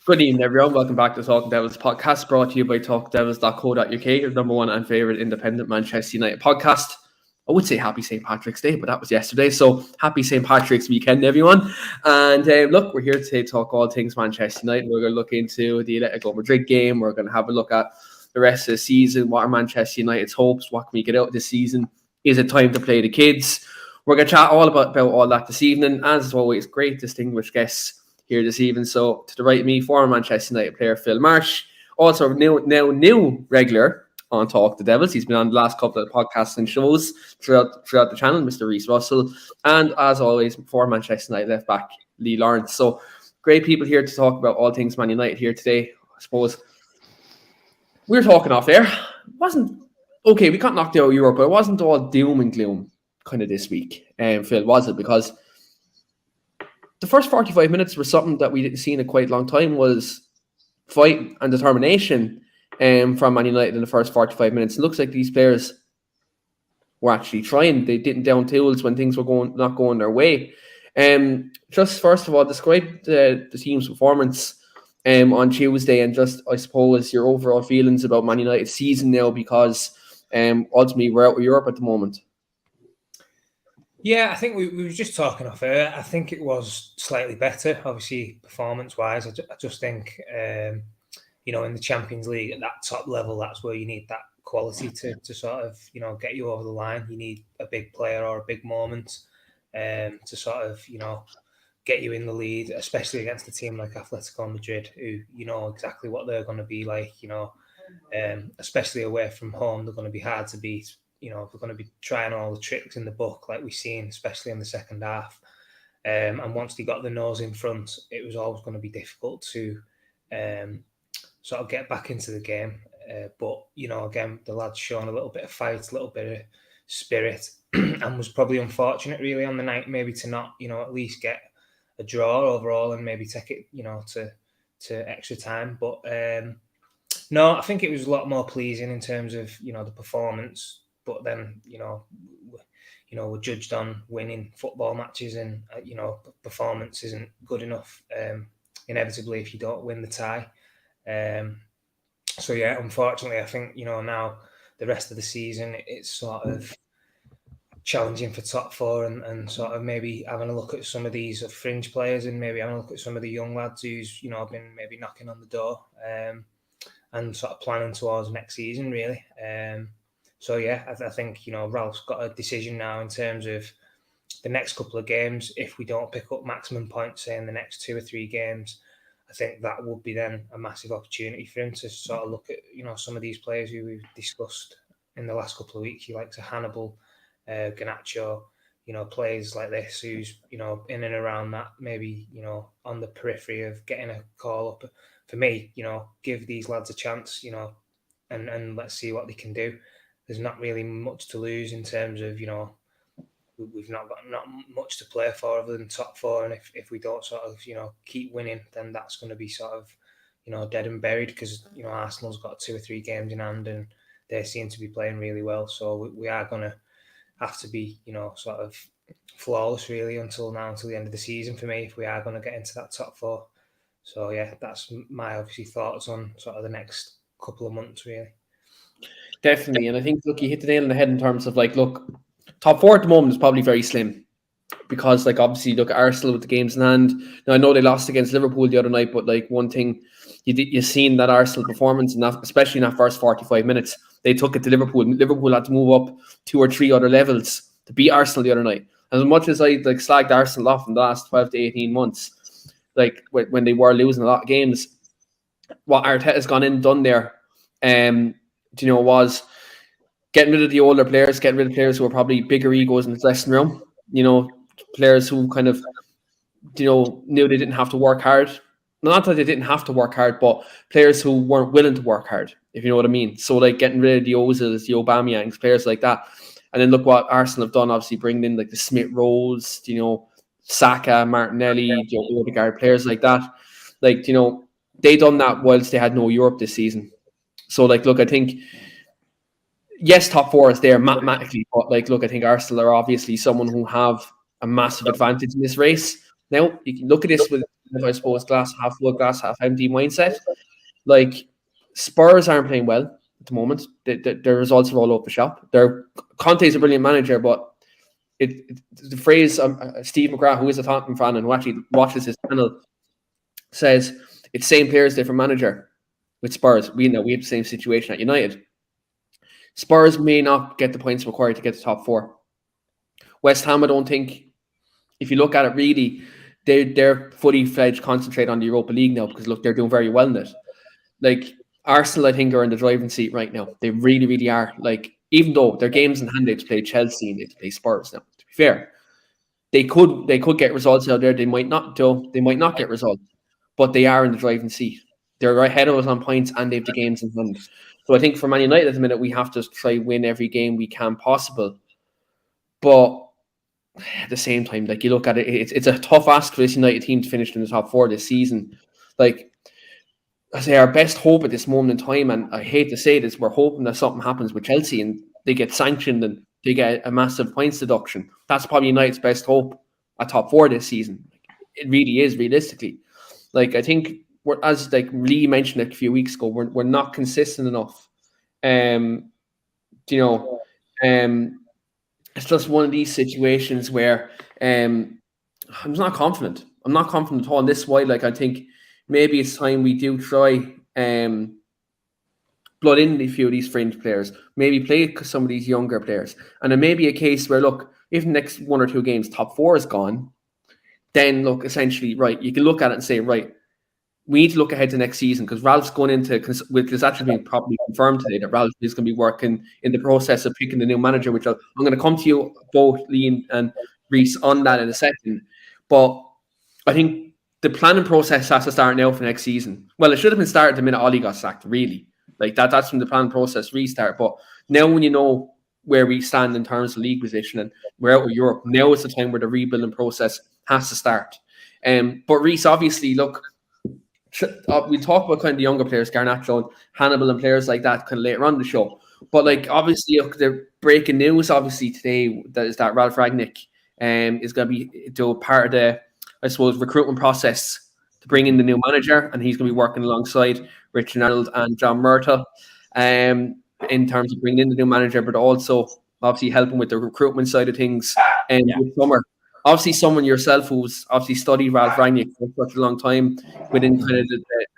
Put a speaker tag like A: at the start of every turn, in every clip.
A: Good evening, everyone. Welcome back to Talking Devils podcast, brought to you by talkdevils.co.uk, your number one and favourite independent Manchester United podcast. I would say happy St. Patrick's Day, but that was yesterday. So happy St. Patrick's weekend, everyone. And look, we're here today to talk all things Manchester United. We're going to look into the Atletico Madrid game. We're going to have a look at the rest of the season. What are Manchester United's hopes? What can we get out of this season? Is it time to play the kids? We're going to chat all about all that this evening. As always, great distinguished guests here this evening. So to the right of me, former Manchester United player Phil Marsh, also new regular on Talk the Devils. He's been on the last couple of podcasts and shows throughout the channel, Mr. Reece Russell, and as always, former Manchester United left back Lee Lawrence. So great people here to talk about all things Man United here today. I suppose we were talking off there. It wasn't okay. We got knocked out of Europe, but it wasn't all doom and gloom kind of this week. Phil, was it? Because the first 45 minutes were something that we didn't see in a quite long time, was fight and determination from Man United in the first 45 minutes. It looks like these players were actually trying. They didn't down tools when things were not going their way. Just first of all, describe the team's performance on Tuesday, and just, I suppose, your overall feelings about Man United's season now, because ultimately we're out of Europe at the moment.
B: Yeah, I think we were just talking off air. I think it was slightly better, obviously, performance-wise. I just think, in the Champions League at that top level, that's where you need that quality to sort of, get you over the line. You need a big player or a big moment to sort of, get you in the lead, especially against a team like Atletico Madrid, who you know exactly what they're going to be like, especially away from home. They're going to be hard to beat. They're going to be trying all the tricks in the book, like we've seen, especially in the second half. And once they got the nose in front, it was always going to be difficult to sort of get back into the game. But, again, the lads shown a little bit of fight, a little bit of spirit, and was probably unfortunate, really, on the night, maybe to not, at least get a draw overall and maybe take it, to extra time. But no, I think it was a lot more pleasing in terms of, the performance. But then, we're judged on winning football matches, and performance isn't good enough. Inevitably, if you don't win the tie. So yeah, unfortunately, I think now the rest of the season it's sort of challenging for top four, and sort of maybe having a look at some of these fringe players, and maybe having a look at some of the young lads who's been maybe knocking on the door, and sort of planning towards next season really. So yeah, I think Ralph's got a decision now in terms of the next couple of games. If we don't pick up maximum points, say in the next 2 or 3 games, I think that would be then a massive opportunity for him to sort of look at some of these players who we've discussed in the last couple of weeks. You like to Hannibal, Garnacho, players like this who's in and around that, maybe on the periphery of getting a call up. For me, give these lads a chance, and let's see what they can do. There's not really much to lose in terms of, we've not got much to play for other than top four. And if we don't sort of, keep winning, then that's going to be sort of, dead and buried, because, Arsenal's got 2 or 3 games in hand and they seem to be playing really well. So we are going to have to be, sort of flawless really until the end of the season for me, if we are going to get into that top 4. So yeah, that's my obviously thoughts on sort of the next couple of months really.
A: Definitely. And I think, look, you hit the nail on the head in terms of, top 4 at the moment is probably very slim, because, obviously, look at Arsenal with the games in hand. Now, I know they lost against Liverpool the other night, but, one thing you've seen that Arsenal performance, and especially in that first 45 minutes, they took it to Liverpool. Liverpool had to move up 2 or 3 other levels to beat Arsenal the other night. As much as I, slagged Arsenal off in the last 12 to 18 months, when they were losing a lot of games, what Arteta's gone in and done there, was getting rid of the older players, getting rid of players who are probably bigger egos in the dressing room, players who kind of, knew they didn't have to work hard. Not that they didn't have to work hard, but players who weren't willing to work hard, if you know what I mean. So, getting rid of the Ozils, the Aubameyangs, players like that. And then look what Arsenal have done, obviously bringing in, the Smith Rowes, Saka, Martinelli, Odegaard, players like that. They done that whilst they had no Europe this season. So, look, I think, yes, top 4 is there mathematically, but, look, I think Arsenal are obviously someone who have a massive advantage in this race. Now, you can look at this with I suppose, glass half full, glass half empty mindset. Like, Spurs aren't playing well at the moment. Their results are all over the shop. Conte's a brilliant manager, but the phrase Steve McGrath, who is a Tottenham fan and who actually watches his channel, says it's same players, different manager with Spurs. We have the same situation at United. Spurs may not get the points required to get the top four. West Ham, I don't think, if you look at it really, they're fully fledged concentrate on the Europa League now because look, they're doing very well in it. Like Arsenal, I think, are in the driving seat right now. They really, really are. Like, even though their games in hand, they have to play Chelsea and they have to play Spurs now. To be fair, they could get results out there. They might not get results, but they are in the driving seat. They're right ahead of us on points and they have the games in hand. So I think for Man United at the minute, we have to try win every game we can possible. But at the same time, like you look at it, it's a tough ask for this United team to finish in the top four this season. Like I say, our best hope at this moment in time, and I hate to say this, we're hoping that something happens with Chelsea and they get sanctioned and they get a massive points deduction. That's probably United's best hope at top four this season. It really is, realistically. Like I think we're, as like Lee mentioned a few weeks ago, we're not consistent enough. It's just one of these situations where I'm not confident. I'm not confident at all. And this is why, like, I think maybe it's time we do try blood in a few of these fringe players. Maybe play some of these younger players. And it may be a case where, look, if the next one or two games top four is gone, then look, essentially, right, you can look at it and say, right, we need to look ahead to next season because Ralph's going into, with this actually being probably confirmed today that Ralph is going to be working in the process of picking the new manager, which I'm going to come to you both, Lee and Reese, on that in a second. But I think the planning process has to start now for next season. Well, it should have been started the minute Ollie got sacked, really. Like that's when the planning process restart. But now when you know where we stand in terms of league position and we're out of Europe, now is the time where the rebuilding process has to start. But Reese, obviously, look, we talk about kind of the younger players, Garnacho and Hannibal and players like that kind of later on the show. But like obviously the breaking news obviously today that Ralph Rangnick is going to be do part of the, I suppose, recruitment process to bring in the new manager, and he's going to be working alongside Richard Arnold and John Murtaugh in terms of bringing in the new manager, but also obviously helping with the recruitment side of things with summer. Obviously, someone yourself who's obviously studied Ralph Rangnick for such a long time within kind of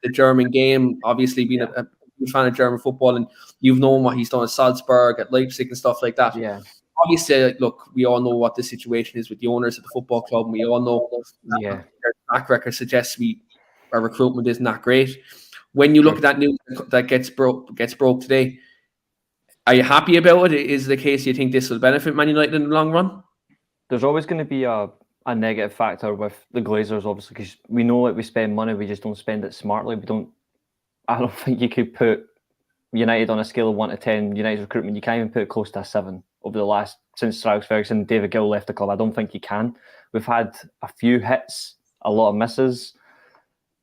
A: the German game, obviously being a huge fan of German football, and you've known what he's done at Salzburg, at Leipzig and stuff like that.
B: Yeah.
A: Obviously, look, we all know what the situation is with the owners of the football club, and we all know their track record suggests our recruitment isn't that great. When you look at that news that gets broke today, are you happy about it? Is the case you think this will benefit Man United in the long run?
C: There's always going to be a negative factor with the Glazers, obviously, because we know we spend money, we just don't spend it smartly. I don't think you could put United on a scale of 1 to 10. United's recruitment, you can't even put it close to a 7 over the last, since Sir Alex Ferguson and David Gill left the club. I don't think you can. We've had a few hits, a lot of misses,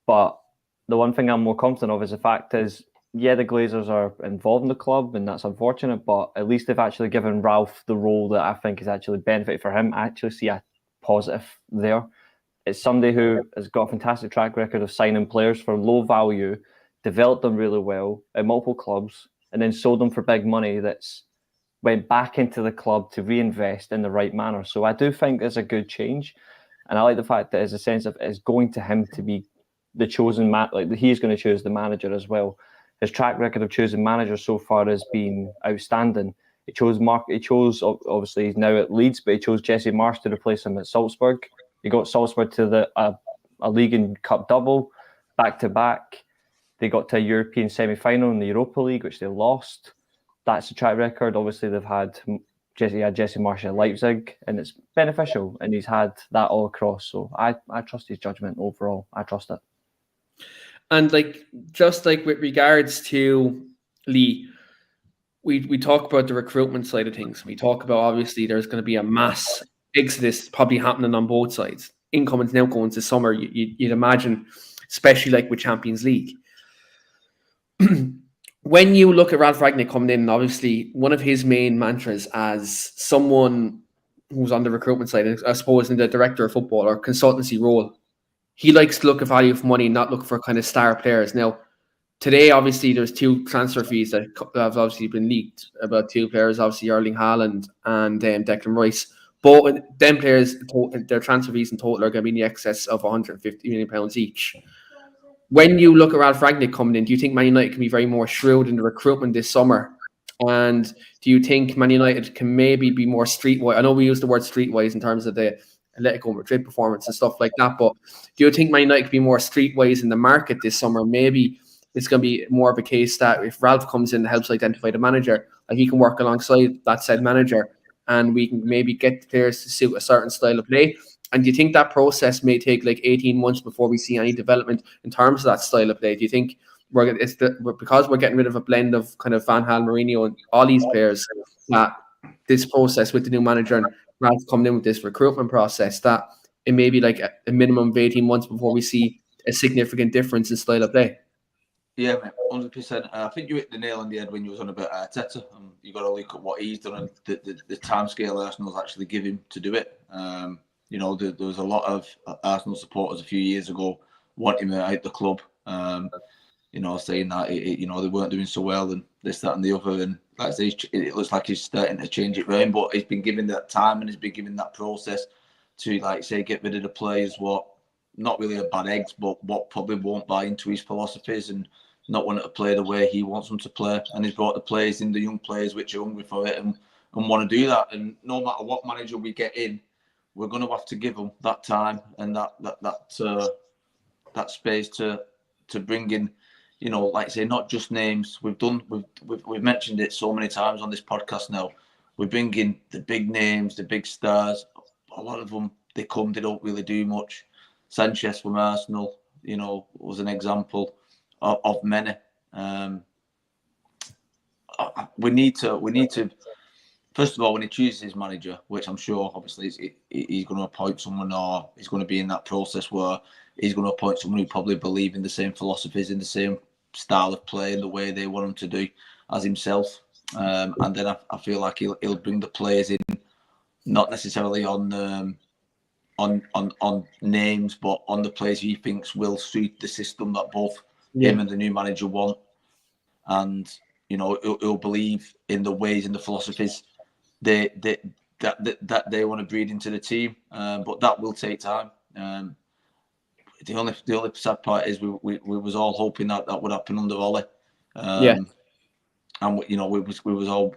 C: but the one thing I'm more confident of is the fact is, yeah, the Glazers are involved in the club, and that's unfortunate, but at least they've actually given Ralph the role that I think is actually benefited for him. I actually see a positive there. It's somebody who has got a fantastic track record of signing players for low value, developed them really well at multiple clubs, and then sold them for big money that's went back into the club to reinvest in the right manner. So I do think there's a good change, and I like the fact that there's a sense of it's going to him to be the chosen man, like he's going to choose the manager as well. His track record of choosing managers so far has been outstanding. He chose obviously he's now at Leeds, but he chose Jesse Marsh to replace him at Salzburg. He got Salzburg to a League and Cup double, back-to-back. They got to a European semi-final in the Europa League, which they lost. That's a track record. Obviously, they've had Jesse Marsh at Leipzig, and it's beneficial, and he's had that all across. So I trust his judgment overall. I trust it.
A: And just with regards to Lee, we talk about the recruitment side of things. We talk about obviously there's going to be a mass exodus probably happening on both sides. Incoming's now going to summer. You'd imagine, especially with Champions League. When you look at Ralph Rangnick coming in, obviously one of his main mantras as someone who's on the recruitment side, I suppose in the director of football or consultancy role, he likes to look at value for money, not look for kind of star players. Now, today, obviously, there's 2 transfer fees that have obviously been leaked about 2 players, obviously Erling Haaland and Declan Rice. Both them players, their transfer fees in total are going to be in the excess of £150 million each. When you look at Ralph Rangnick coming in, do you think Man United can be very more shrewd in the recruitment this summer? And do you think Man United can maybe be more streetwise? I know we use the word streetwise in terms of the Atletico Madrid performance and stuff like that, but do you think Man United can be more streetwise in the market this summer? Maybe it's going to be more of a case that if Ralph comes in and helps identify the manager, like he can work alongside that said manager, and we can maybe get the players to suit a certain style of play. And do you think that process may take like 18 months before we see any development in terms of that style of play? Do you think because we're getting rid of a blend of kind of Van Gaal, Mourinho, and all these players, that this process with the new manager and Ralph coming in with this recruitment process, that it may be like a minimum of 18 months before we see a significant difference in style of play?
D: Yeah, 100%. I think you hit the nail on the head when you was on about Arteta. You got to look at what he's done and the timescale Arsenal's actually give him to do it. There was a lot of Arsenal supporters a few years ago wanting him out the club. Saying that they weren't doing so well and this, that, and the other. And like I say, it looks like he's starting to change it around. But he's been given that time and he's been given that process to, like say, get rid of the players what not really are bad eggs, but what probably won't buy into his philosophies and not want to play the way he wants them to play. And he's brought the players in, the young players which are hungry for it and want to do that. And no matter what manager we get in, we're going to have to give them that time and that space to bring in, like I say, not just names. We've mentioned it so many times on this podcast now. We bring in the big names, the big stars. A lot of them, they don't really do much. Sanchez from Arsenal, was an example of many. We need to. First of all, when he chooses his manager, which I'm sure, obviously, he's going to appoint someone, or he's going to be in that process where he's going to appoint someone who probably believes in the same philosophies, in the same style of play, in the way they want him to do as himself. And then I feel like he'll bring the players in, not necessarily on names, but on the players he thinks will suit the system that both him and the new manager want. And he'll believe in the ways and the philosophies that they want to breed into the team. But that will take time. The only sad part is we was all hoping that would happen under Ole. And we was all,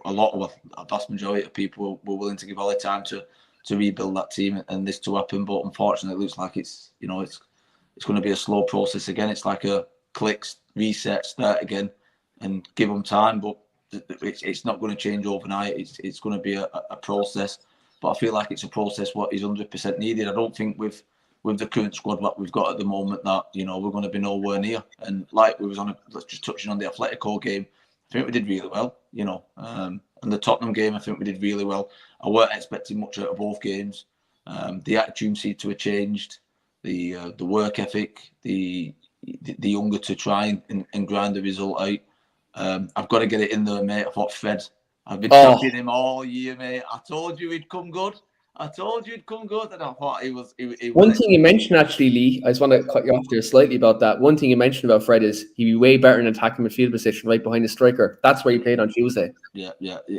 D: a vast majority of people were willing to give Ole time to rebuild that team and this to happen. But unfortunately, it looks like it's going to be a slow process again. It's like a clicks, reset, start again, and give them time. But it's not going to change overnight. It's going to be a process. But I feel like it's a process what is 100% needed. I don't think with the current squad what we've got at the moment that we're going to be nowhere near. And like we was just touching on the Atletico game, I think we did really well. And the Tottenham game, I think we did really well. I weren't expecting much out of both games. The attitude seemed to have changed. The work ethic, the hunger to try and grind the result out. I've got to get it in there, mate. I thought Fred. I've been championing him all year, mate. I told you he'd come good. And I thought he was.
A: One thing you mentioned, actually, Lee, I just want to cut you off there slightly about that. One thing you mentioned about Fred is he'd be way better in attacking midfield position, right behind the striker. That's where he played on Tuesday.
D: Yeah.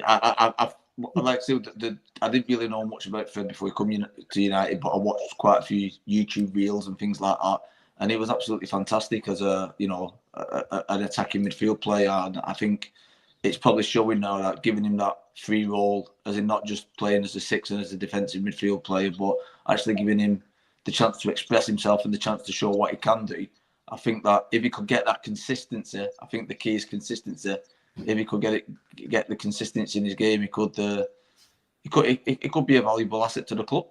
D: I like to say I didn't really know much about Fred before he came to United, but I watched quite a few YouTube reels and things like that, and he was absolutely fantastic as an attacking midfield player. And I think it's probably showing now that giving him that free role, as in not just playing as a six and as a defensive midfield player, but actually giving him the chance to express himself and the chance to show what he can do. I think that if he could get that consistency, I think the key is consistency. If he could get the consistency in his game, he could be a valuable asset to the club.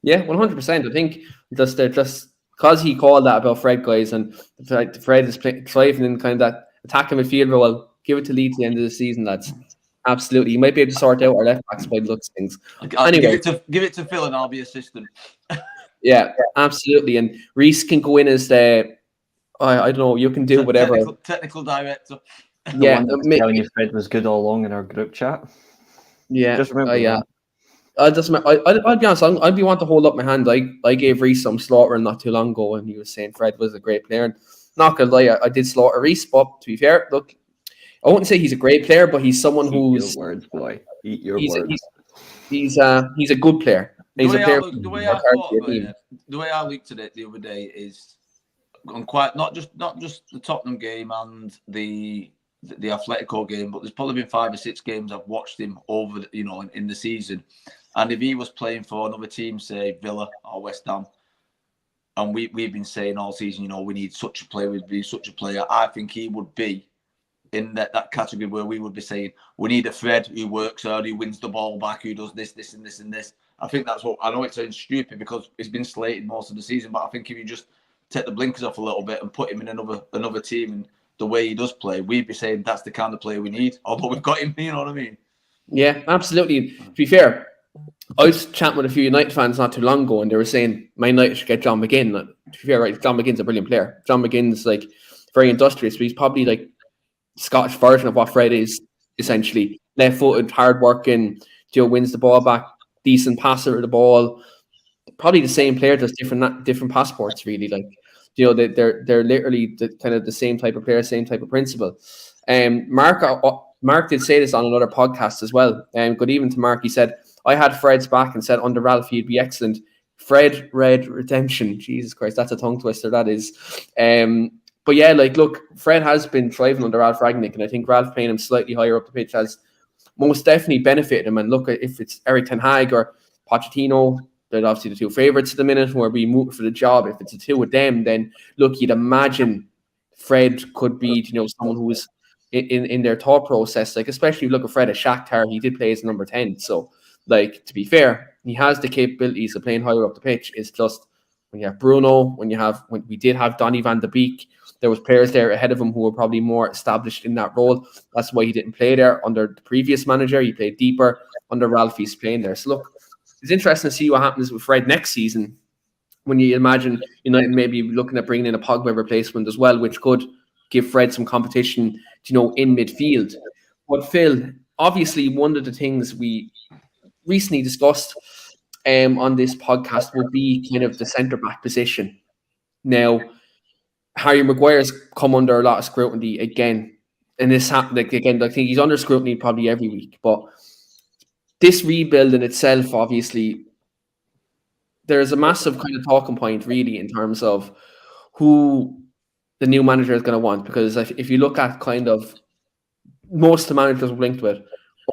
A: Yeah, 100%. I think just because he called that about Fred, guys, and Fred is thriving in kind of that attacking midfield role. I'll give it to Lee to the end of the season, lads. Absolutely, you might be able to sort out our left backs by the looks of things. Anyway,
D: give it to Phil, and I'll be assistant.
A: Yeah, absolutely. And Reese can go in as the I don't know. You can do whatever.
D: Technical director.
C: Yeah, telling you Fred was good all along in our group chat.
A: Yeah,
C: just remember.
A: I'll be honest. I'd be wanting to hold up my hand. I gave Reece some slaughtering not too long ago, and he was saying Fred was a great player. And not gonna lie, I did slaughter Reece, but to be fair, look, I wouldn't say he's a great player, but he's someone who's
C: your words, boy. Eat your
A: he's
C: words.
A: he's a good player. He's a player.
D: The way I thought about it, the way I looked at it the other day is, I'm quite not just the Tottenham game and the Atletico game, but there's probably been 5 or 6 games I've watched him over, in the season. And if he was playing for another team, say Villa or West Ham, and we've been saying all season, we need such a player, we'd be such a player, I think he would be in that category where we would be saying, we need a Fred who works hard, who wins the ball back, who does this, this, and this, and this. I think that's what, I know it sounds stupid because it's been slated most of the season, but I think if you just take the blinkers off a little bit and put him in another team and the way he does play, we'd be saying that's the kind of player we need, although we've got him, you know what I mean?
A: Yeah, absolutely. To be fair, I was chatting with a few United fans not too long ago, and they were saying Man United should get John McGinn. To be fair, right, John McGinn's a brilliant player. John McGinn's like very industrious, but he's probably like Scottish version of what Fred is, essentially. Left-footed, hard-working, wins the ball back, decent passer of the ball. Probably the same player, just different passports, really. Like, they're literally the same type of player, same type of principle. Mark did say this on another podcast as well. Good evening to Mark. He said, I had Fred's back and said under Ralph he'd be excellent. Fred, red, redemption. Jesus Christ, that's a tongue twister, that is. But yeah, look, Fred has been thriving under Ralph Rangnick, and I think Ralph playing him slightly higher up the pitch has most definitely benefited him. And look, if it's Eric Ten Hag or Pochettino, they're obviously the two favourites at the minute who are being moved for the job. If it's the two of them, then look, you'd imagine Fred could be, someone who's in their thought process. Like, especially if you look at Fred at Shakhtar, he did play as number 10. So, to be fair, he has the capabilities of playing higher up the pitch. It's just when you have Bruno, when we did have Donny van de Beek, there was players there ahead of him who were probably more established in that role. That's why he didn't play there under the previous manager. He played deeper under Ralph. He's playing there. So look, it's interesting to see what happens with Fred next season. When you imagine United maybe looking at bringing in a Pogba replacement as well, which could give Fred some competition, in midfield. But Phil, obviously, one of the things we recently discussed on this podcast would be kind of the centre-back position. Now, Harry Maguire's come under a lot of scrutiny again. And this happened again. I think he's under scrutiny probably every week. But this rebuild in itself, obviously, there's a massive kind of talking point, really, in terms of who the new manager is going to want. Because if you look at kind of most of the managers we're linked with,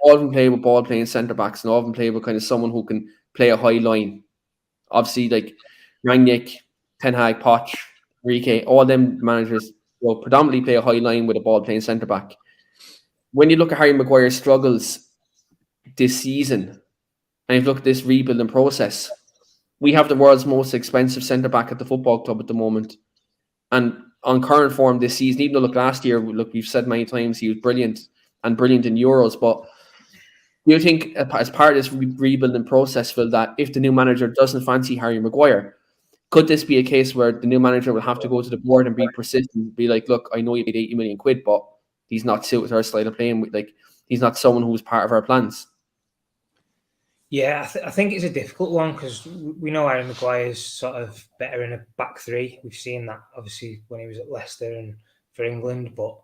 A: all of them play with ball-playing centre-backs, and all of them play with kind of someone who can play a high line. Obviously, like Rangnick, Ten Hag, Poch, Enrique, all them managers will predominantly play a high line with a ball-playing centre-back. When you look at Harry Maguire's struggles this season, and you look at this rebuilding process, we have the world's most expensive centre-back at the football club at the moment. And on current form this season, even though last year, we've said many times he was brilliant in Euros, but do you think as part of this rebuilding process, Phil, that if the new manager doesn't fancy Harry Maguire, could this be a case where the new manager will have to go to the board and be persistent, be like, look, I know you paid 80 million quid, but he's not suited to our style of playing. He's not someone who's part of our plans.
B: Yeah, I think it's a difficult one because we know Harry Maguire's sort of better in a back three. We've seen that obviously when he was at Leicester and for England, but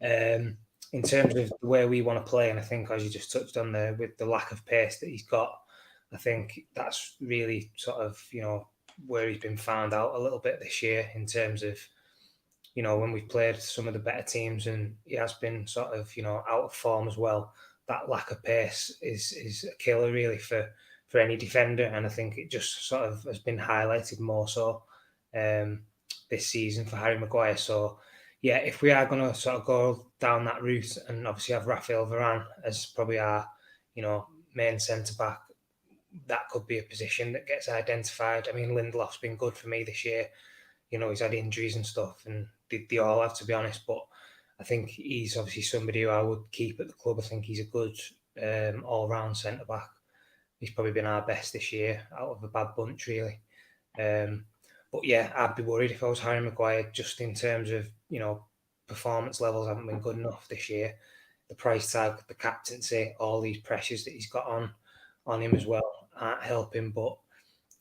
B: in terms of the way we want to play, and I think as you just touched on there with the lack of pace that he's got, I think that's really sort of where he's been found out a little bit this year in terms of when we've played some of the better teams and he has been sort of out of form as well. That lack of pace is a killer really for any defender, and I think it just sort of has been highlighted more so this season for Harry Maguire. So yeah, if we are going to sort of go down that route and obviously have Raphael Varane as probably our main centre back, that could be a position that gets identified. I mean, Lindelof's been good for me this year. He's had injuries and stuff, and they all have, to be honest, but I think he's obviously somebody who I would keep at the club. I think he's a good all-round centre-back. He's probably been our best this year out of a bad bunch, really. But yeah, I'd be worried if I was Harry Maguire, just in terms of, performance levels haven't been good enough this year. The price tag, the captaincy, all these pressures that he's got on. on him as well, help him. But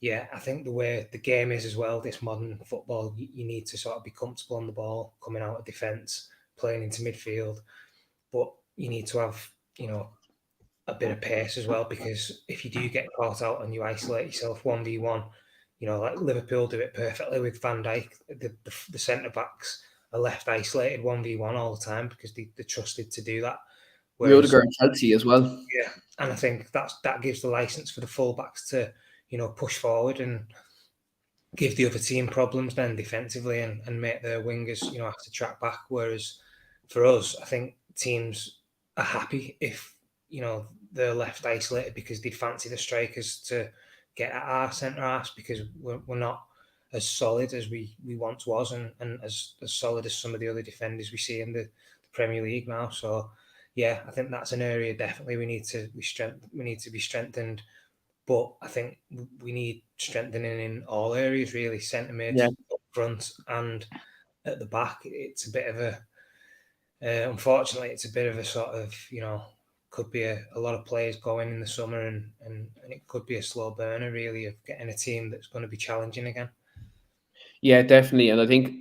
B: yeah, I think the way the game is as well, this modern football, you need to sort of be comfortable on the ball, coming out of defence, playing into midfield. But you need to have, a bit of pace as well, because if you do get caught out and you isolate yourself 1v1, like Liverpool do it perfectly with Van Dijk, the centre-backs are left isolated 1v1 all the time because they're trusted to do that.
A: Rudiger and Chelsea as well.
B: Yeah, and I think that gives the licence for the full-backs to, push forward and give the other team problems then defensively and make their wingers, have to track back. Whereas for us, I think teams are happy if, they're left isolated because they'd fancy the strikers to get at our centre-halves because we're not as solid as we once was and as solid as some of the other defenders we see in the Premier League now. So, yeah, I think that's an area definitely we need to be strengthened. But I think we need strengthening in all areas, really, centre mid, up front and at the back. It's a bit of unfortunately, it's a bit of a sort of, could be a lot of players going in the summer and it could be a slow burner, really, of getting a team that's going to be challenging again.
A: Yeah, definitely. And I think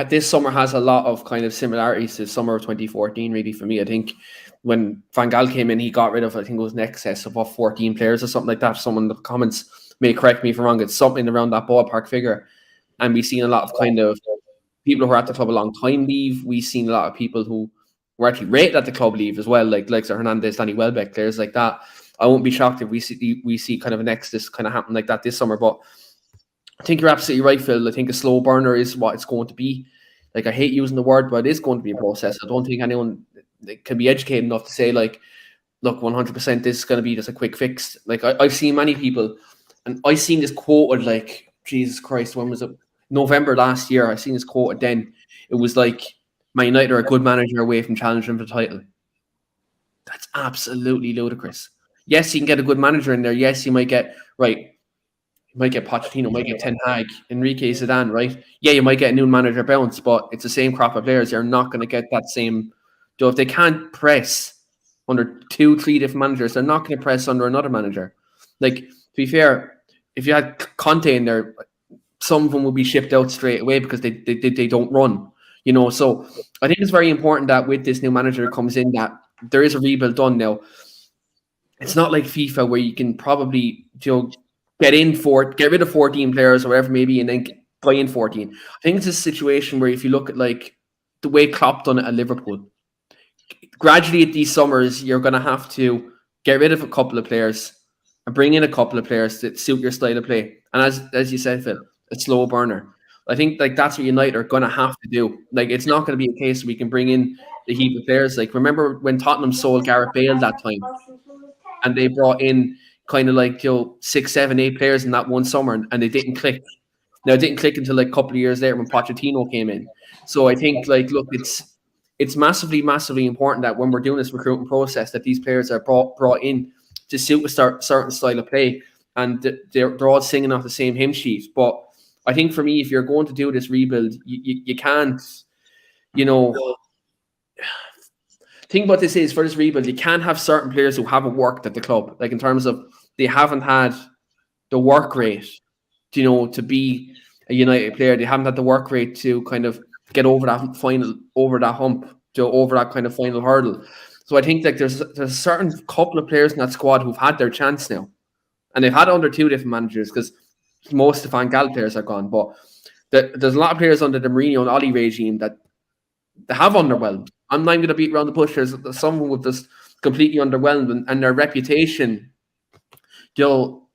A: this summer has a lot of kind of similarities to summer of 2014, really, for me. I think when Van Gaal came in, he got rid of, I think it was in excess of 14 players or something like that. Someone in the comments may correct me if I'm wrong. It's something around that ballpark figure. And we've seen a lot of kind of people who are at the club a long time leave. We've seen a lot of people who were actually rated at the club leave as well, like Hernandez, Danny Welbeck, players like that. I won't be shocked if we see kind of an exodus kind of happen like that this summer. But I think you're absolutely right, Phil. I think a slow burner is what it's going to be. Like, I hate using the word, but it is going to be a process. I don't think anyone can be educated enough to say, like, look, 100% this is going to be just a quick fix. Like, I've seen many people, and I've seen this quoted, like, Jesus Christ, when was it? November last year. I seen this quoted then. It was like, Man United are a good manager away from challenging for the title. That's absolutely ludicrous. Yes, you can get a good manager in there. Yes, you might get, you might get Pochettino, might get Ten Hag, Enrique Zidane, right? Yeah, you might get a new manager bounce, but it's the same crop of players. You're not going to get that same. So if they can't press under 2-3 different managers, they're not going to press under another manager. Like, to be fair, if you had Conte in there, some of them will be shipped out straight away because they don't run. So I think it's very important that with this new manager that comes in, that there is a rebuild done now. It's not like FIFA where you can probably get rid of 14 players or whatever maybe, and then buy in 14. I think it's a situation where if you look at like the way Klopp done it at Liverpool, gradually at these summers you're going to have to get rid of a couple of players and bring in a couple of players that suit your style of play. And as you said, Phil, a slow burner. I think like that's what United are going to have to do. Like, it's not going to be a case we can bring in the heap of players. Like, remember when Tottenham sold Gareth Bale that time, and they brought in kind of like 6, 7, 8 players in that one summer, and they didn't click. Now, it didn't click until like a couple of years later when Pochettino came in. So I think look, it's massively, massively important that when we're doing this recruitment process, that these players are brought in to suit a certain style of play, and they're all singing off the same hymn sheet. But I think for me, if you're going to do this rebuild, you can't, think about this is for this rebuild, you can't have certain players who haven't worked at the club, like in terms of they haven't had the work rate, to be a United player. They haven't had the work rate to kind of get over that hump, over that kind of final hurdle. So I think like there's a certain couple of players in that squad who've had their chance now, and they've had it under 2 different managers because most of the Van Gaal players are gone. But there's a lot of players under the Mourinho and Oli regime that they have underwhelmed. I'm not going to beat around the bush. There's some who have just completely underwhelmed, and their reputation,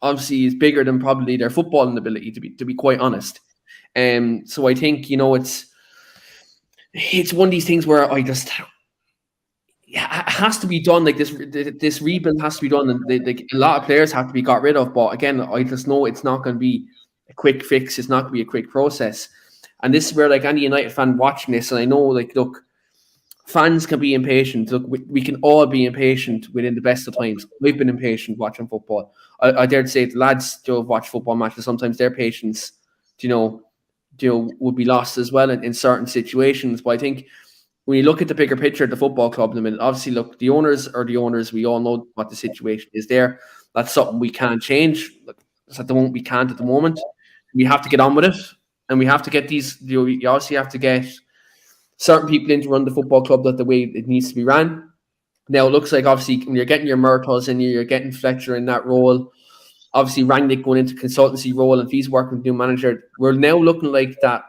A: obviously is bigger than probably their footballing ability, to be quite honest. So I think it's one of these things where it has to be done. Like this rebuild has to be done, and a lot of players have to be got rid of. But again, I just know it's not going to be a quick fix. It's not going to be a quick process. And this is where, like, any United fan watching this, and I know, like, look, fans can be impatient. Look, we can all be impatient within the best of times. We've been impatient watching football. I dare to say the lads who watch football matches, sometimes their patience, would be lost as well in certain situations. But I think when you look at the bigger picture of the football club, obviously, look, the owners are the owners. We all know what the situation is there. That's something we can't change. At the moment, we can't at the moment. We have to get on with it, and we have to get these. You obviously have to get certain people in to run the football club that the way it needs to be ran. Now it looks like obviously when you're getting your Myrtles in, you're getting Fletcher in that role. Obviously, Rangnick going into consultancy role, and if he's working with new manager, we're now looking like that.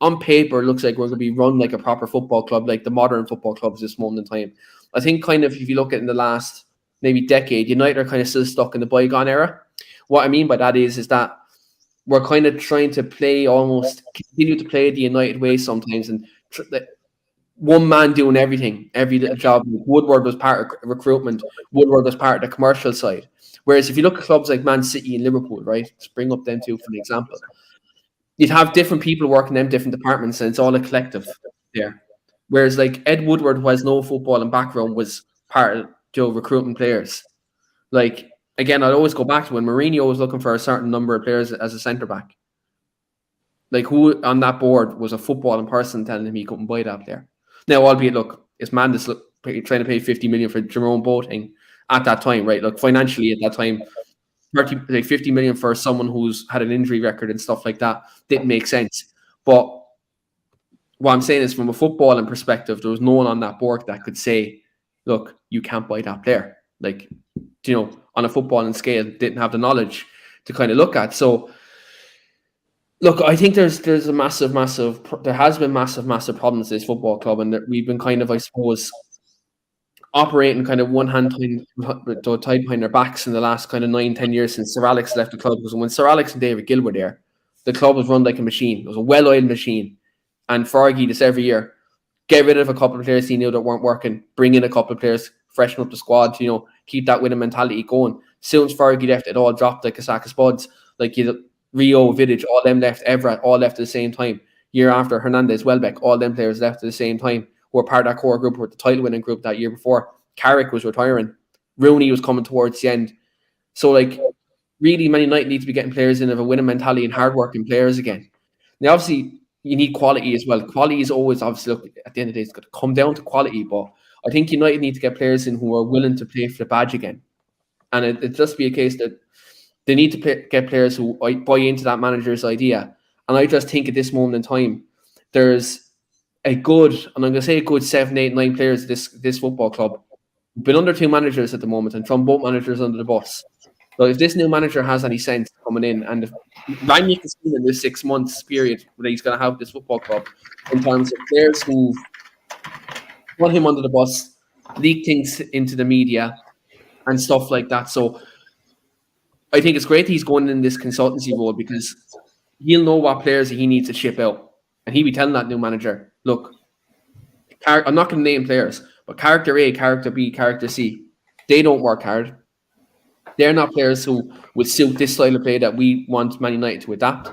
A: On paper, it looks like we're going to be run like a proper football club, like the modern football clubs this moment in time. I think kind of if you look at in the last maybe decade, United are kind of still stuck in the bygone era. What I mean by that is that we're kind of trying to continue to play the United way sometimes, and one man doing everything, every little job. Woodward was part of recruitment. Woodward was part of the commercial side. Whereas if you look at clubs like Man City and Liverpool, right, to bring up them two for an example, you'd have different people working in different departments, and it's all a collective there. Whereas like Ed Woodward, who has no footballing background, was part of recruiting players. Like again, I'd always go back to when Mourinho was looking for a certain number of players as a centre back. Like who on that board was a footballing person telling him he couldn't buy that player? Now, albeit, look, it's madness trying to pay 50 million for Jerome Boateng at that time, right? Look, financially at that time, 50 million for someone who's had an injury record and stuff like that didn't make sense. But what I'm saying is, from a footballing perspective, there was no one on that board that could say, look, you can't buy that player. Like, on a footballing scale, didn't have the knowledge to kind of look at. So, look, I think there has been massive problems in this football club, and we've been kind of, I suppose, operating kind of one hand tied behind their backs in the last kind of 9-10 years since Sir Alex left the club. Because when Sir Alex and David Gill were there, the club was run like a machine. It was a well-oiled machine. And Fergie, this every year, get rid of a couple of players he knew that weren't working, bring in a couple of players, freshen up the squad, keep that winning mentality going. Soon as Fergie left, it all dropped like a sack of spuds. Like Rio, Vidic, all them left, Everett, all left at the same time. Year after, Hernandez, Welbeck, all them players left at the same time, who were part of that core group, who were the title-winning group that year before. Carrick was retiring. Rooney was coming towards the end. So, like, really, Man United need to be getting players in of a winning mentality and hard-working players again. Now, obviously, you need quality as well. Quality is always, obviously, look, at the end of the day, it's going to come down to quality, but I think United need to get players in who are willing to play for the badge again. And it just be a case that they need to get players who buy into that manager's idea. And I just think at this moment in time, there's a good, and I'm going to say a good 7, 8, 9 players at this football club. Been under 2 managers at the moment, and from both managers under the bus. So if this new manager has any sense coming in, and if Rangnick is in this 6 months period where he's going to have this football club, in terms of players who want him under the bus, leak things into the media, and stuff like that. So I think it's great that he's going in this consultancy role, because he'll know what players he needs to ship out. And he'll be telling that new manager, look, I'm not going to name players, but character A, character B, character C, they don't work hard. They're not players who would suit this style of play that we want Man United to adapt.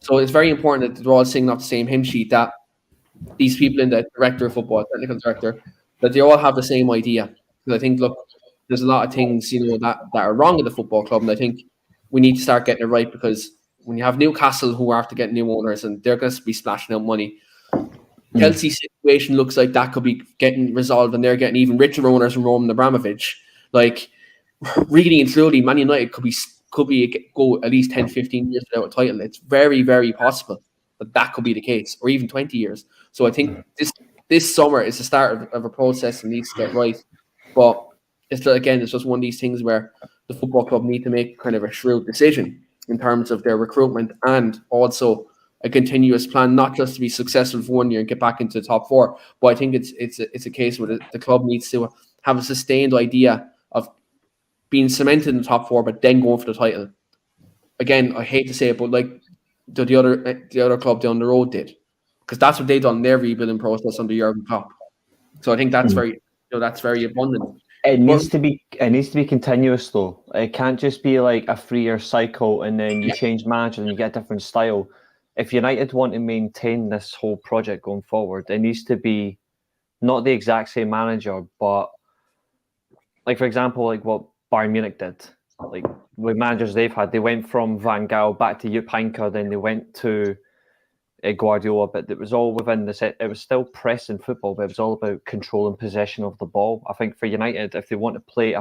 A: So it's very important that they're all singing off the same hymn sheet, that these people in the director of football, technical director, that they all have the same idea. Because I think, look, there's a lot of things, that are wrong in the football club, and I think we need to start getting it right, because when you have Newcastle who are after getting new owners and they're going to be splashing out money, Chelsea's situation looks like that could be getting resolved, and they're getting even richer owners from Roman Abramovich. Like, really and truly, Man United could go at least 10, 15 years without a title. It's very, very possible that could be the case, or even 20 years. So I think this summer is the start of a process that needs to get right. But it's just one of these things where the football club need to make kind of a shrewd decision in terms of their recruitment, and also a continuous plan, not just to be successful for 1 year and get back into the top 4. But I think it's a case where the club needs to have a sustained idea of being cemented in the top 4, but then going for the title. Again, I hate to say it, but like the other club down the road did, because that's what they done in their rebuilding process under Jurgen Klopp. So I think that's that's very abundant.
C: It needs to be continuous, though. It can't just be like a 3-year cycle and then you change manager and you get a different style. If United want to maintain this whole project going forward, it needs to be not the exact same manager, but like, for example, like what Bayern Munich did. Like, with managers they've had, they went from Van Gaal back to Jupp Heynckes, then they went to Guardiola, but it was all within the set. It was still pressing football, but it was all about control and possession of the ball. I think for United, if they want to play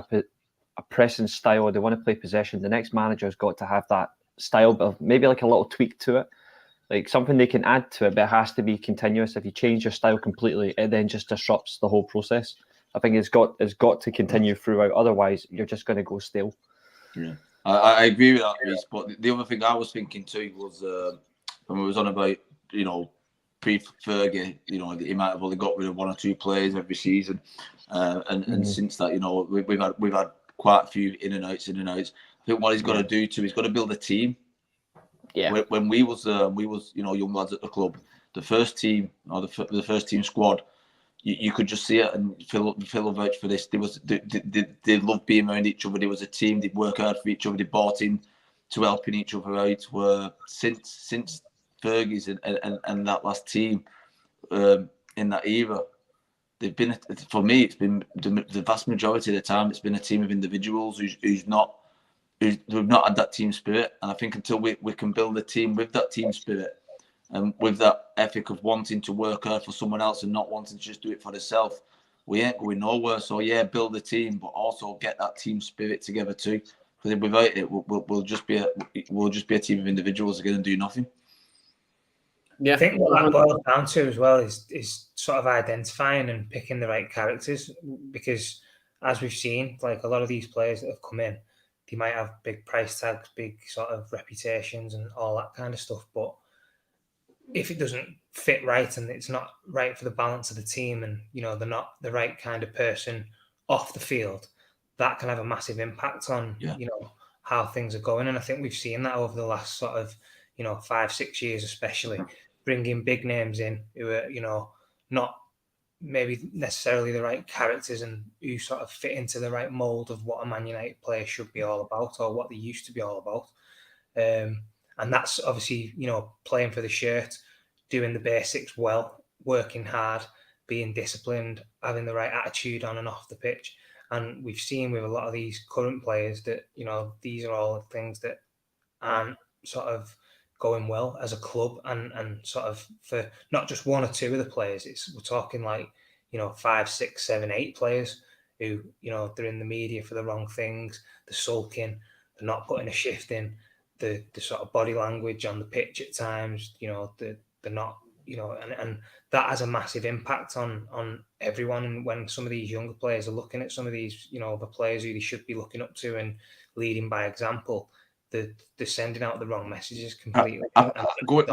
C: a pressing style. They want to play possession. The next manager's got to have that style, but maybe like a little tweak to it, like something they can add to it, but it has to be continuous. If you change your style completely, it then just disrupts the whole process. I think it's got to continue throughout. Otherwise, you're just going to go stale.
D: Yeah, I agree with that, Reece. But the other thing I was thinking too was when we was on about, you know, pre-Fergie, you know, he might have only got rid of 1 or 2 players every season, and since that, you know, we've had quite a few in and outs. I think what he's got to do too, he's got to build a team.
C: Yeah.
D: When we was you know, young lads at the club, the first team or the first team squad, you could just see it, and Phil will vouch for this. They loved being around each other. There was a team. They'd work hard for each other. They bought in to helping each other out. Where since Fergie's and that last team in that era, they've been, for me, it's been the vast majority of the time, it's been a team of individuals who've not had that team spirit. And I think until we can build a team with that team spirit and with that ethic of wanting to work hard for someone else and not wanting to just do it for themselves, we ain't going nowhere. So yeah, build a team, but also get that team spirit together too. Because without it, we'll just be a team of individuals again and do nothing.
A: Yeah,
B: I think what that boils down to as well is sort of identifying and picking the right characters, because as we've seen, like a lot of these players that have come in, they might have big price tags, big sort of reputations and all that kind of stuff. But if it doesn't fit right and it's not right for the balance of the team, and you know they're not the right kind of person off the field, that can have a massive impact on you know how things are going. And I think we've seen that over the last sort of 5-6 years, especially bringing big names in who are not maybe necessarily the right characters and who sort of fit into the right mold of what a Man United player should be all about, or what they used to be all about. And that's obviously, playing for the shirt, doing the basics well, working hard, being disciplined, having the right attitude on and off the pitch. And we've seen with a lot of these current players that, these are all things that aren't sort of going well as a club, and sort of for not just 1 or 2 of the players. We're talking like, 5, 6, 7, 8 players who, they're in the media for the wrong things, they're sulking, they're not putting a shift in, the sort of body language on the pitch at times, they're not, and that has a massive impact on everyone. And when some of these younger players are looking at some of these, the players who they should be looking up to and leading by example, they're sending out the wrong messages completely.
D: Going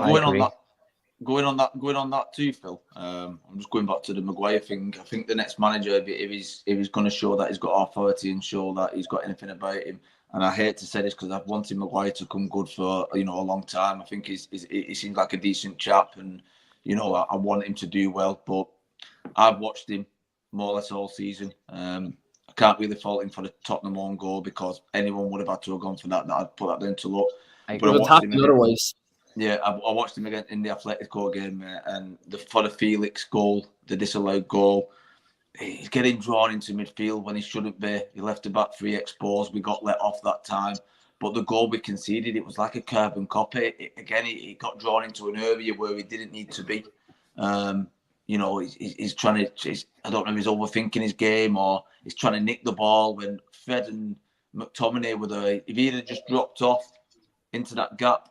D: on that too, Phil. I'm just going back to the Maguire thing. I think the next manager, if he's going to show that he's got authority and show that he's got anything about him, and I hate to say this because I've wanted Maguire to come good for a long time. I think he seems like a decent chap, and I want him to do well. But I've watched him more or less all season. I can't really fault him for the Tottenham own goal, because anyone would have had to have gone for that. I'd put that down to look.
A: But I watched him otherwise.
D: Yeah, I watched him again in the Atletico game, and for the Felix goal, the disallowed goal, he's getting drawn into midfield when he shouldn't be. He left the back 3 exposed. We got let off that time. But the goal we conceded, it was like a carbon copy. He got drawn into an area where he didn't need to be. He's trying to, I don't know if he's overthinking his game or he's trying to nick the ball, when Fred and McTominay were there. If he had just dropped off into that gap,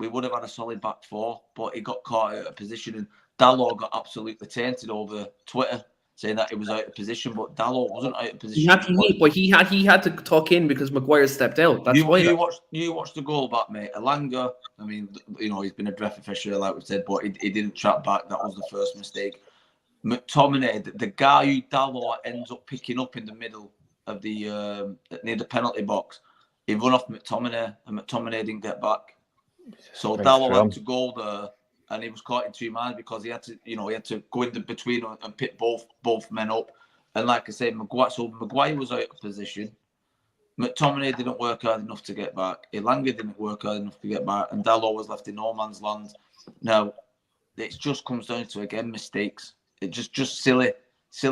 D: we would have had a solid back 4, but he got caught out of position, and Dalot got absolutely tainted over Twitter saying that he was out of position, but Dalot wasn't out of position.
A: He had to tuck in because Maguire stepped out. That's why.
D: You watched the goal back, mate. Elanga, I mean, he's been a draft official, like we said, but he didn't track back. That was the first mistake. McTominay, the guy who Dalot ends up picking up in the middle of the near the penalty box, he run off McTominay, and McTominay didn't get back. So Dalot had to go there, and he was caught in 2 minds because he had to go in between and pick both men up. And like I said, Maguire was out of position. McTominay didn't work hard enough to get back. Elanga didn't work hard enough to get back, and Dalot was left in no man's land. Now, it just comes down to, again, mistakes. It just silly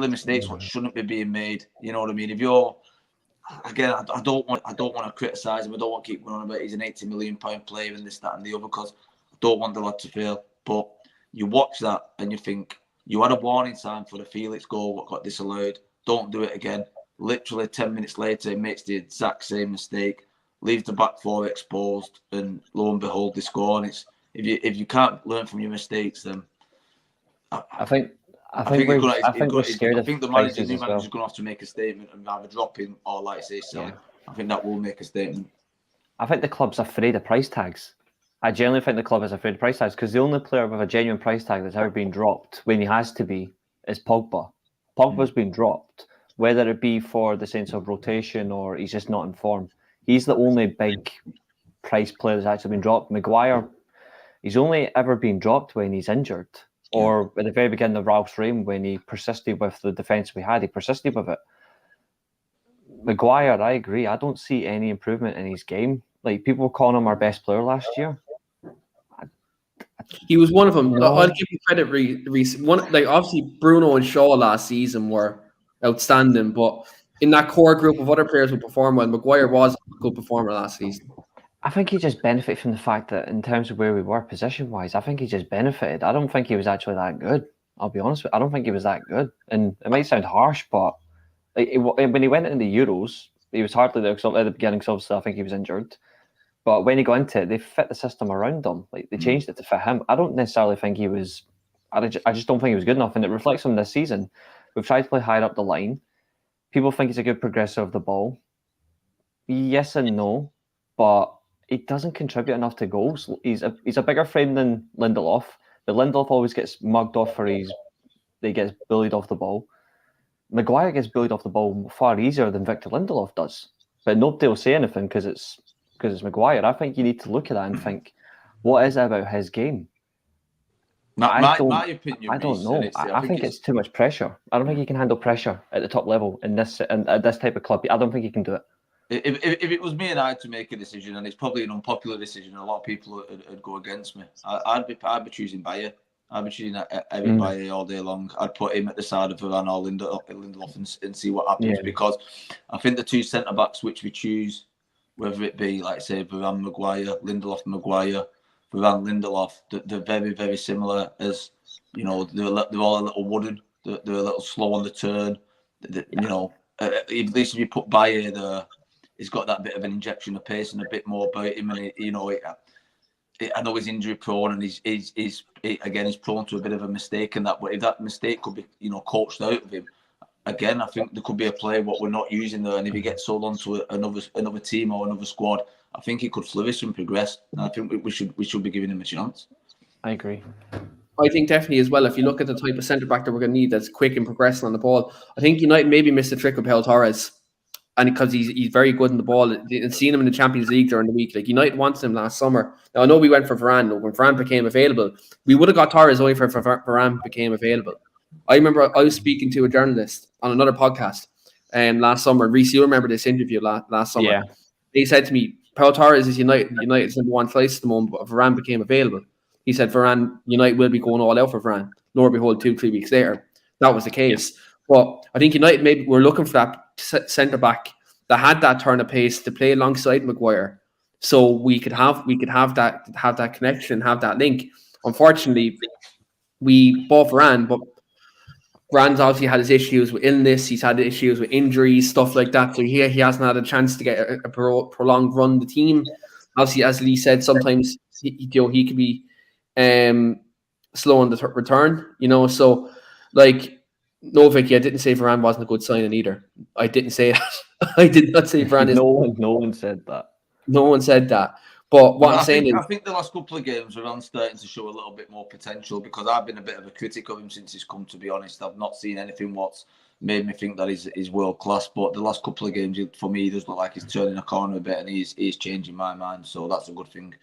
D: mistakes what shouldn't be being made. You know what I mean? If you're, again, I don't want to criticise him. I don't want to keep going on about he's an £80 million player and this, that, and the other, because I don't want the lad to fail. But you watch that and you think, you had a warning sign for the Felix goal, what got disallowed. Don't do it again. literally 10 minutes later, he makes the exact same mistake, leaves the back four exposed, and lo and behold, they score. And it's if you can't learn from your mistakes, then
C: I think
D: we're
C: scared of
D: the
C: prices
D: new
C: as
D: manager's
C: well.
D: going to have to make a statement and either drop him or, like I say, sell him. I think that will make a statement.
C: I think the club's afraid of price tags. I genuinely think the club is afraid of price tags because the only player with a genuine price tag that's ever been dropped when he has to be is Pogba. Pogba's been dropped, whether it be for the sense of rotation or he's just not in form. He's the only big price player that's actually been dropped. Maguire, he's only ever been dropped when he's injured. Or at the very beginning of Ralph's reign, when he persisted with the defence we had, he persisted with it. Maguire, I agree. I don't see any improvement in his game. Like, people were calling him our best player last year.
A: He was one of them.
C: No.
A: I'll give you credit, Reece. Obviously Bruno and Shaw last season were outstanding, but in that core group of other players who performed well, Maguire was a good performer last season.
C: I think he just benefited from the fact that in terms of where we were position-wise, I think he just benefited. I don't think he was actually that good. I'll be honest with you. I don't think he was that good. And it might sound harsh, but when he went into the Euros, he was hardly there at the beginning, because obviously I think he was injured. But when he got into it, they fit the system around him. Like, they changed it to fit him. I don't necessarily think he was... I just don't think he was good enough, and it reflects on this season. We've tried to play higher up the line. People think he's a good progressor of the ball. Yes and no, but he doesn't contribute enough to goals. He's a bigger frame than Lindelof, but Lindelof always gets mugged off he gets bullied off the ball. Maguire gets bullied off the ball far easier than Victor Lindelof does, but nobody will say anything because it's Maguire. I think you need to look at that and think, what is it about his game?
D: My opinion,
C: I don't know. I think it's too much pressure. I don't think he can handle pressure at the top level in this type of club. I don't think he can do it.
D: If it was me and I had to make a decision, and it's probably an unpopular decision, a lot of people would go against me. I'd be choosing Bayer. I'd be choosing Eric Bayer all day long. I'd put him at the side of Varane or Lindelof and see what happens, because I think the two centre backs which we choose, whether it be, like say, Varane Maguire, Lindelof Maguire, Varane Lindelof, they're very, very similar. As you know, they're all a little wooden. They're a little slow on the turn. You know, at least if you put Bayer there, he's got that bit of an injection of pace and a bit more about him. And I know he's injury prone, and he's prone to a bit of a mistake and that. But if that mistake could be, coached out of him, again, I think there could be a player what we're not using there. And if he gets sold onto another team or another squad, I think he could flourish and progress. And I think we should be giving him a chance.
C: I agree.
A: I think definitely as well, if you look at the type of centre back that we're going to need that's quick and progressing on the ball, I think United maybe missed the trick with Pau Torres. And because he's very good in the ball, and seeing him in the Champions League during the week, like United wanted him last summer. Now I know we went for Varane when Varane became available. We would have got Torres only for Varane became available. I remember I was speaking to a journalist on another podcast last summer. Reece, you remember this interview last summer?
C: Yeah.
A: He said to me, Pau Torres is United's number one choice at the moment, but Varane became available. He said United will be going all out for Varane. Lo and behold, 2-3 weeks later, that was the case. But I think United maybe were looking for that centre back that had that turn of pace to play alongside Maguire, so we could have that connection, have that link. Unfortunately, we bought Varane, but Varane's obviously had his issues with illness. He's had issues with injuries, stuff like that. So he hasn't had a chance to get a prolonged run the team. Obviously, as Lee said, sometimes he could be slow on the return. So like. No, Vicky, I didn't say Varane wasn't a good signing either. I didn't say that. I did not say Varane is...
C: No one said that.
A: No one said that. But what I'm saying is...
D: I think the last couple of games, Varane's starting to show a little bit more potential, because I've been a bit of a critic of him since he's come, to be honest. I've not seen anything what's made me think that he's world class. But the last couple of games, for me, he does look like he's turning a corner a bit, and he's changing my mind. So that's a good thing.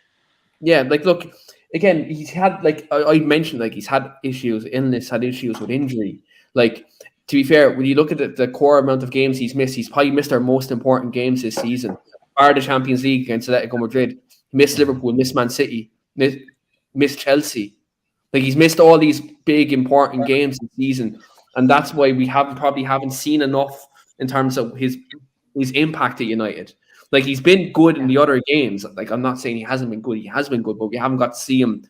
D: Yeah,
A: look, again, he's had, I mentioned, he's had issues, illness, had issues with injury. To be fair, when you look at the core amount of games he's probably missed our most important games this season. Bar the Champions League against Atletico Madrid, missed Liverpool, missed Man City, missed Chelsea. He's missed all these big important games this season, and that's why we probably haven't seen enough in terms of his impact at United. He's been good in the other games. I'm not saying he hasn't been good. He has been good, but we haven't got to see him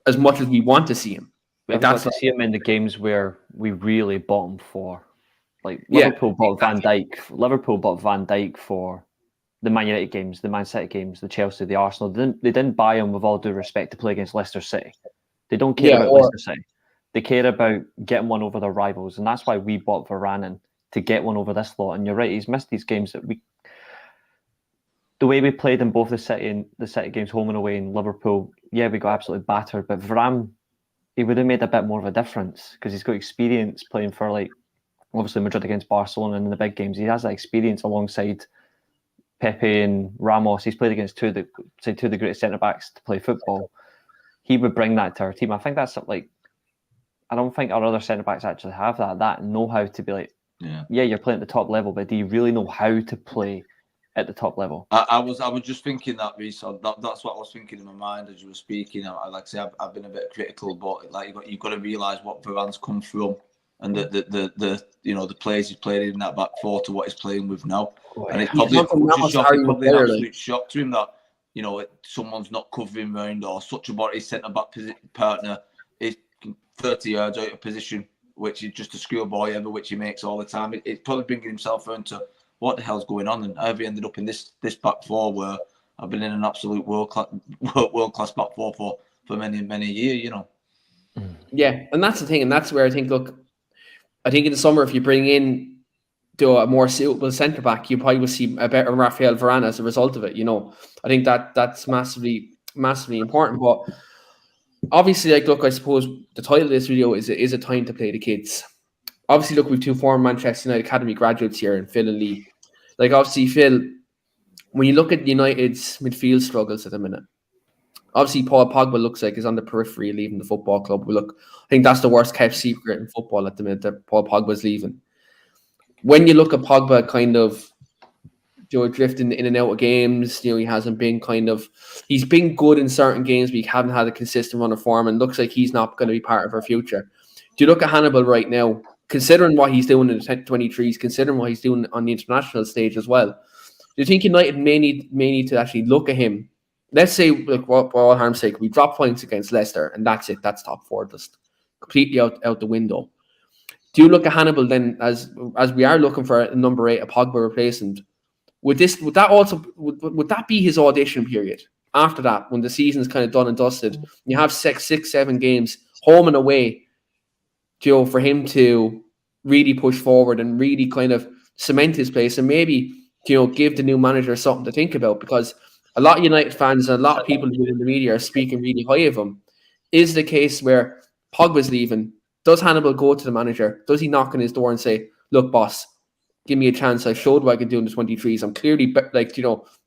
A: as much as we want to see him.
C: We've got to see him in the games where we really bottom four. Like Liverpool bought Van Dijk. Liverpool bought Van Dijk for the Man United games, the Man City games, the Chelsea, the Arsenal. They didn't buy him, with all due respect, to play against Leicester City. They don't care about Leicester City. They care about getting one over their rivals, and that's why we bought Varane in, to get one over this lot. And you're right, he's missed these games the way we played in both the City games, home and away, in Liverpool. Yeah, we got absolutely battered, but Varane, he would have made a bit more of a difference because he's got experience playing for, like, obviously Madrid against Barcelona and in the big games. He has that experience alongside Pepe and Ramos. He's played against two of the greatest centre backs to play football. He would bring that to our team. I think that's like, I don't think our other centre backs actually have that know how to be like, yeah, you're playing at the top level, but do you really know how to play at the top level?
D: I was just thinking that, Reece. That's what I was thinking in my mind as you were speaking. Like I say, I've been a bit critical, but like you've got to realise what Varane's come from, and the players he's played in that back four to what he's playing with now. And it's probably an absolute shock to him that someone's not covering round, or such about his centre back partner is 30 yards out of position, which is just a schoolboy ever, which he makes all the time. It's probably bringing himself around to what the hell's going on, and I've ended up in this back four where I've been in an absolute world class back four for many years.
A: Yeah, and that's the thing, and that's where I think. Look, I think in the summer, if you bring in a more suitable centre back, you probably will see a better Raphael Varane as a result of it. I think that's massively important. But obviously, like, look, I suppose the title of this video is a time to play the kids. Obviously, look, we've two former Manchester United Academy graduates here, and Phil and Lee. Like, obviously, Phil, when you look at United's midfield struggles at the minute, obviously Paul Pogba looks like he's on the periphery leaving the football club. I think that's the worst kept secret in football at the minute, that Paul Pogba's leaving. When you look at Pogba kind of drifting in and out of games, he hasn't been he's been good in certain games, but he haven't had a consistent run of form, and looks like he's not going to be part of our future. Do you look at Hannibal right now, considering what he's doing in the 23s, considering what he's doing on the international stage as well? Do you think United may need to actually look at him? Let's say, look, for all harm's sake, we drop points against Leicester, and that's it. That's top four, just completely out the window. Do you look at Hannibal then, as we are looking for a number 8, a Pogba replacement? Would that be his audition period? After that, when the season's kind of done and dusted, you have 6-7 games home and away, for him to really push forward and really kind of cement his place, and maybe give the new manager something to think about, because a lot of United fans and a lot of people within the media are speaking really high of him. Is the case where Pogba's leaving? Does Hannibal go to the manager? Does he knock on his door and say, "Look, boss, give me a chance. I showed what I can do in the 23s. I'm clearly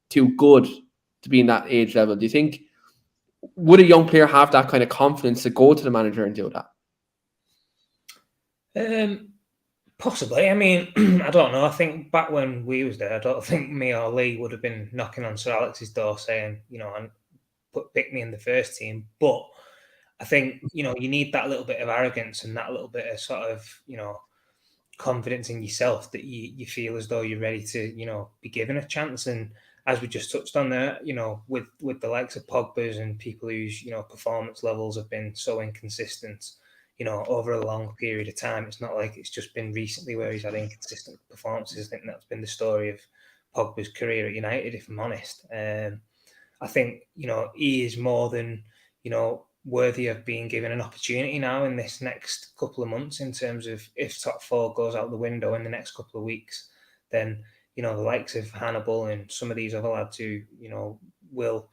A: too good to be in that age level." Do you think, would a young player have that kind of confidence to go to the manager and do
B: that? Possibly. I mean, I don't know. I think back when we was there, I don't think me or Lee would have been knocking on Sir Alex's door saying, and pick me in the first team. But I think, you need that little bit of arrogance and that little bit of sort of, confidence in yourself, that you feel as though you're ready to, be given a chance. And as we just touched on there, with the likes of Pogba's and people whose, performance levels have been so inconsistent, over a long period of time. It's not like it's just been recently where he's had inconsistent performances. I think that's been the story of Pogba's career at United, if I'm honest. I think, he is more than, worthy of being given an opportunity now in this next couple of months, in terms of if top four goes out the window in the next couple of weeks, then, the likes of Hannibal and some of these other lads who, will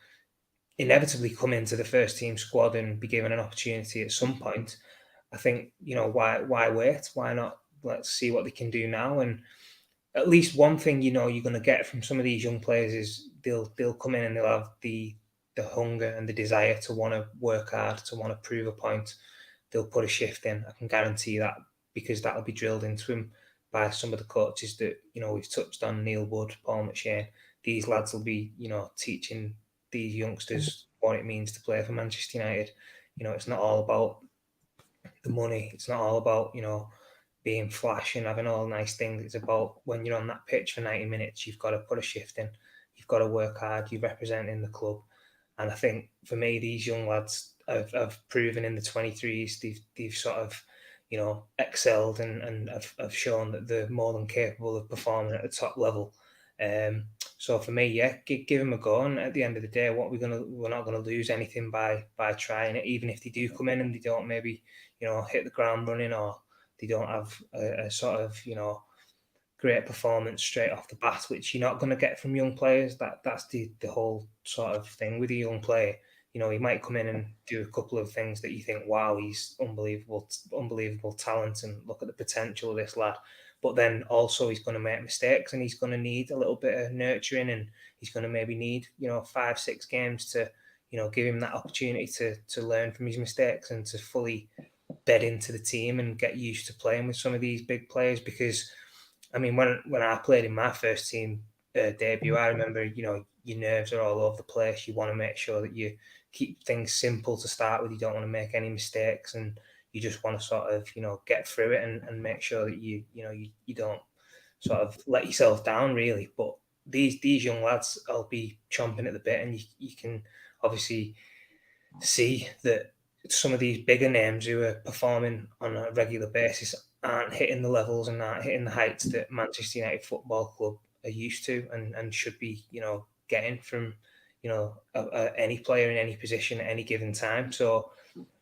B: inevitably come into the first team squad and be given an opportunity at some point. I think, why wait? Why not? Let's see what they can do now. And at least one thing, you're going to get from some of these young players is they'll come in and they'll have the hunger and the desire to want to work hard, to want to prove a point. They'll put a shift in. I can guarantee that, because that'll be drilled into him by some of the coaches that, we've touched on, Neil Wood, Paul McShane. These lads will be, teaching these youngsters what it means to play for Manchester United. It's not all about the money. It's not all about, being flash and having all nice things. It's about, when you're on that pitch for 90 minutes, you've got to put a shift in. You've got to work hard. You're representing the club. And I think, for me, these young lads have proven in the 23s, they've sort of, excelled and have shown that they're more than capable of performing at the top level. So for me, give them a go. And at the end of the day, we're not gonna lose anything by trying it. Even if they do come in and they don't maybe hit the ground running, or they don't have a sort of great performance straight off the bat, which you're not going to get from young players. That's the whole sort of thing with a young player. He might come in and do a couple of things that you think, wow, he's unbelievable talent, and look at the potential of this lad. But then also he's going to make mistakes, and he's going to need a little bit of nurturing, and he's going to maybe need 5-6 games to give him that opportunity to learn from his mistakes and to fully bed into the team and get used to playing with some of these big players. Because I mean, when I played in my first team debut, I remember, your nerves are all over the place. You want to make sure that you keep things simple to start with. You don't want to make any mistakes, and you just want to sort of, get through it and make sure that you don't sort of let yourself down, really. But these young lads, I'll be chomping at the bit, and you can obviously see that some of these bigger names who are performing on a regular basis aren't hitting the levels and aren't hitting the heights that Manchester United Football Club are used to and should be, getting from, any player in any position at any given time. So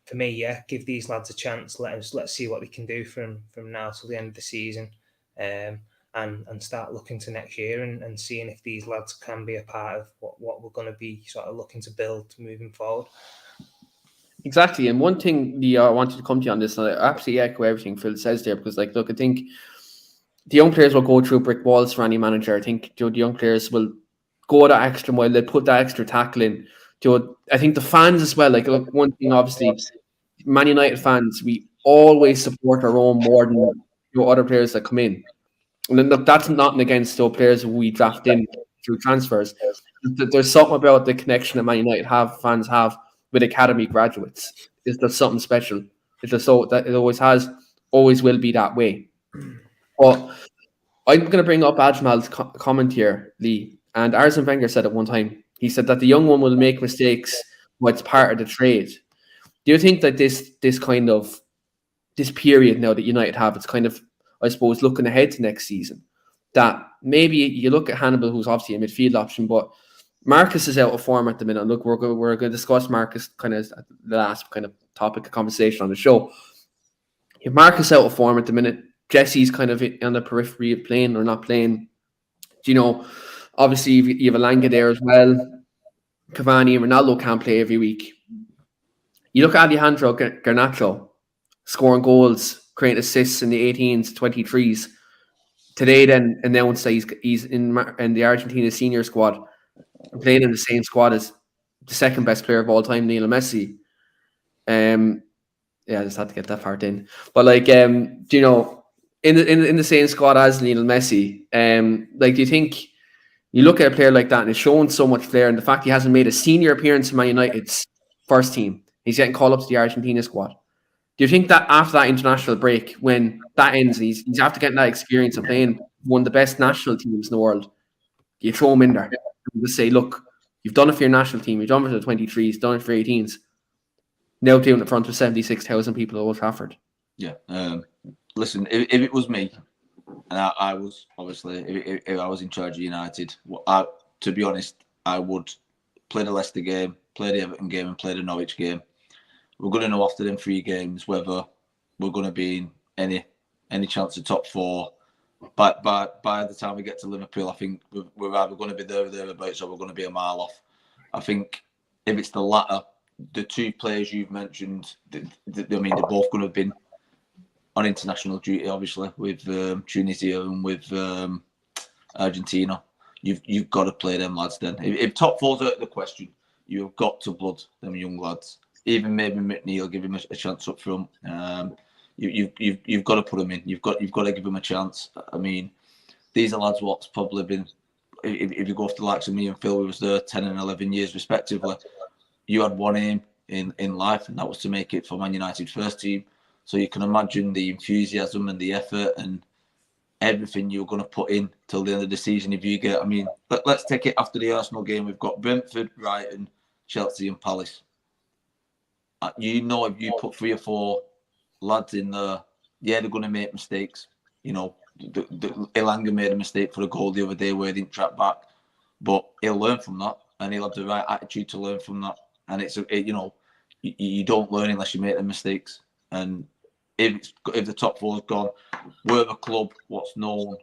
B: for me, give these lads a chance. Let's see what they can do from now till the end of the season, and start looking to next year and seeing if these lads can be a part of what we're going to be sort of looking to build moving forward.
A: Exactly. And one thing I wanted to come to you on this, and I absolutely echo everything Phil says there, because look, I think the young players will go through brick walls for any manager. I think the young players will go that extra mile, they'll put that extra tackle in. I think the fans as well, look, one thing obviously, Man United fans, we always support our own more than other players that come in. And then look, that's nothing against those players who we draft in through transfers. There's something about the connection that Man United fans have with academy graduates. Is there something special? It's just so that it always has, always will be that way. But I'm going to bring up Ajmal's comment here, Lee. And Arsene Wenger said at one time, he said that the young one will make mistakes, but it's part of the trade. Do you think that this kind of this period now that United have, it's kind of, I suppose, looking ahead to next season, that maybe you look at Hannibal, who's obviously a midfield option, but Marcus is out of form at the minute. Look, we're going to discuss Marcus kind of at the last kind of topic of conversation on the show. If Marcus out of form at the minute, Jesse's kind of on the periphery of playing or not playing. Obviously you have Alanga there as well. Cavani and Ronaldo can't play every week. You look at Alejandro Garnacho scoring goals, creating assists in the 18s, 23s. Today then announced that he's in the Argentina senior squad, playing in the same squad as the second best player of all time, Lionel Messi. I just had to get that part in. But in the same squad as Lionel Messi, do you think you look at a player like that and it's showing so much flair, and the fact he hasn't made a senior appearance in Man United's first team, he's getting called up to the Argentina squad. Do you think that after that international break, when that ends, he's after getting that experience of playing one of the best national teams in the world, you throw him in there and just say, look, you've done it for your national team, you've done it for the 23s, done it for 18s. Now doing it in front of 76,000 people at Old Trafford.
D: Yeah. Listen, if it was me, and I was obviously, if I was in charge of United, to be honest, I would play the Leicester game, play the Everton game, and play the Norwich game. We're going to know after them 3 games whether we're going to be in any chance of top 4. But by the time we get to Liverpool, I think we're either going to be thereabouts or we're going to be a mile off. I think if it's the latter, the 2 players you've mentioned, they're both going to have been on international duty, obviously, with Tunisia and with Argentina. You've got to play them lads then. If top 4's out of the question, you've got to blood them young lads. Even maybe McNeil, give him a chance up front. You've got to put them in. You've got to give them a chance. I mean, these are lads what's probably been, if you go off the likes of me and Phil, we was there 10 and 11 years respectively. You had one aim in life, and that was to make it for Man United first team. So you can imagine the enthusiasm and the effort and everything you're going to put in till the end of the season. If you get, let's take it after the Arsenal game. We've got Brentford, Brighton, Chelsea and Palace. If you put 3 or 4 lads in there yeah, they're going to make mistakes. You know, Elanga made a mistake for a goal the other day where he didn't track back, but he'll learn from that, and he'll have the right attitude to learn from that. And you don't learn unless you make the mistakes. And if the top four's gone, we're a club what's known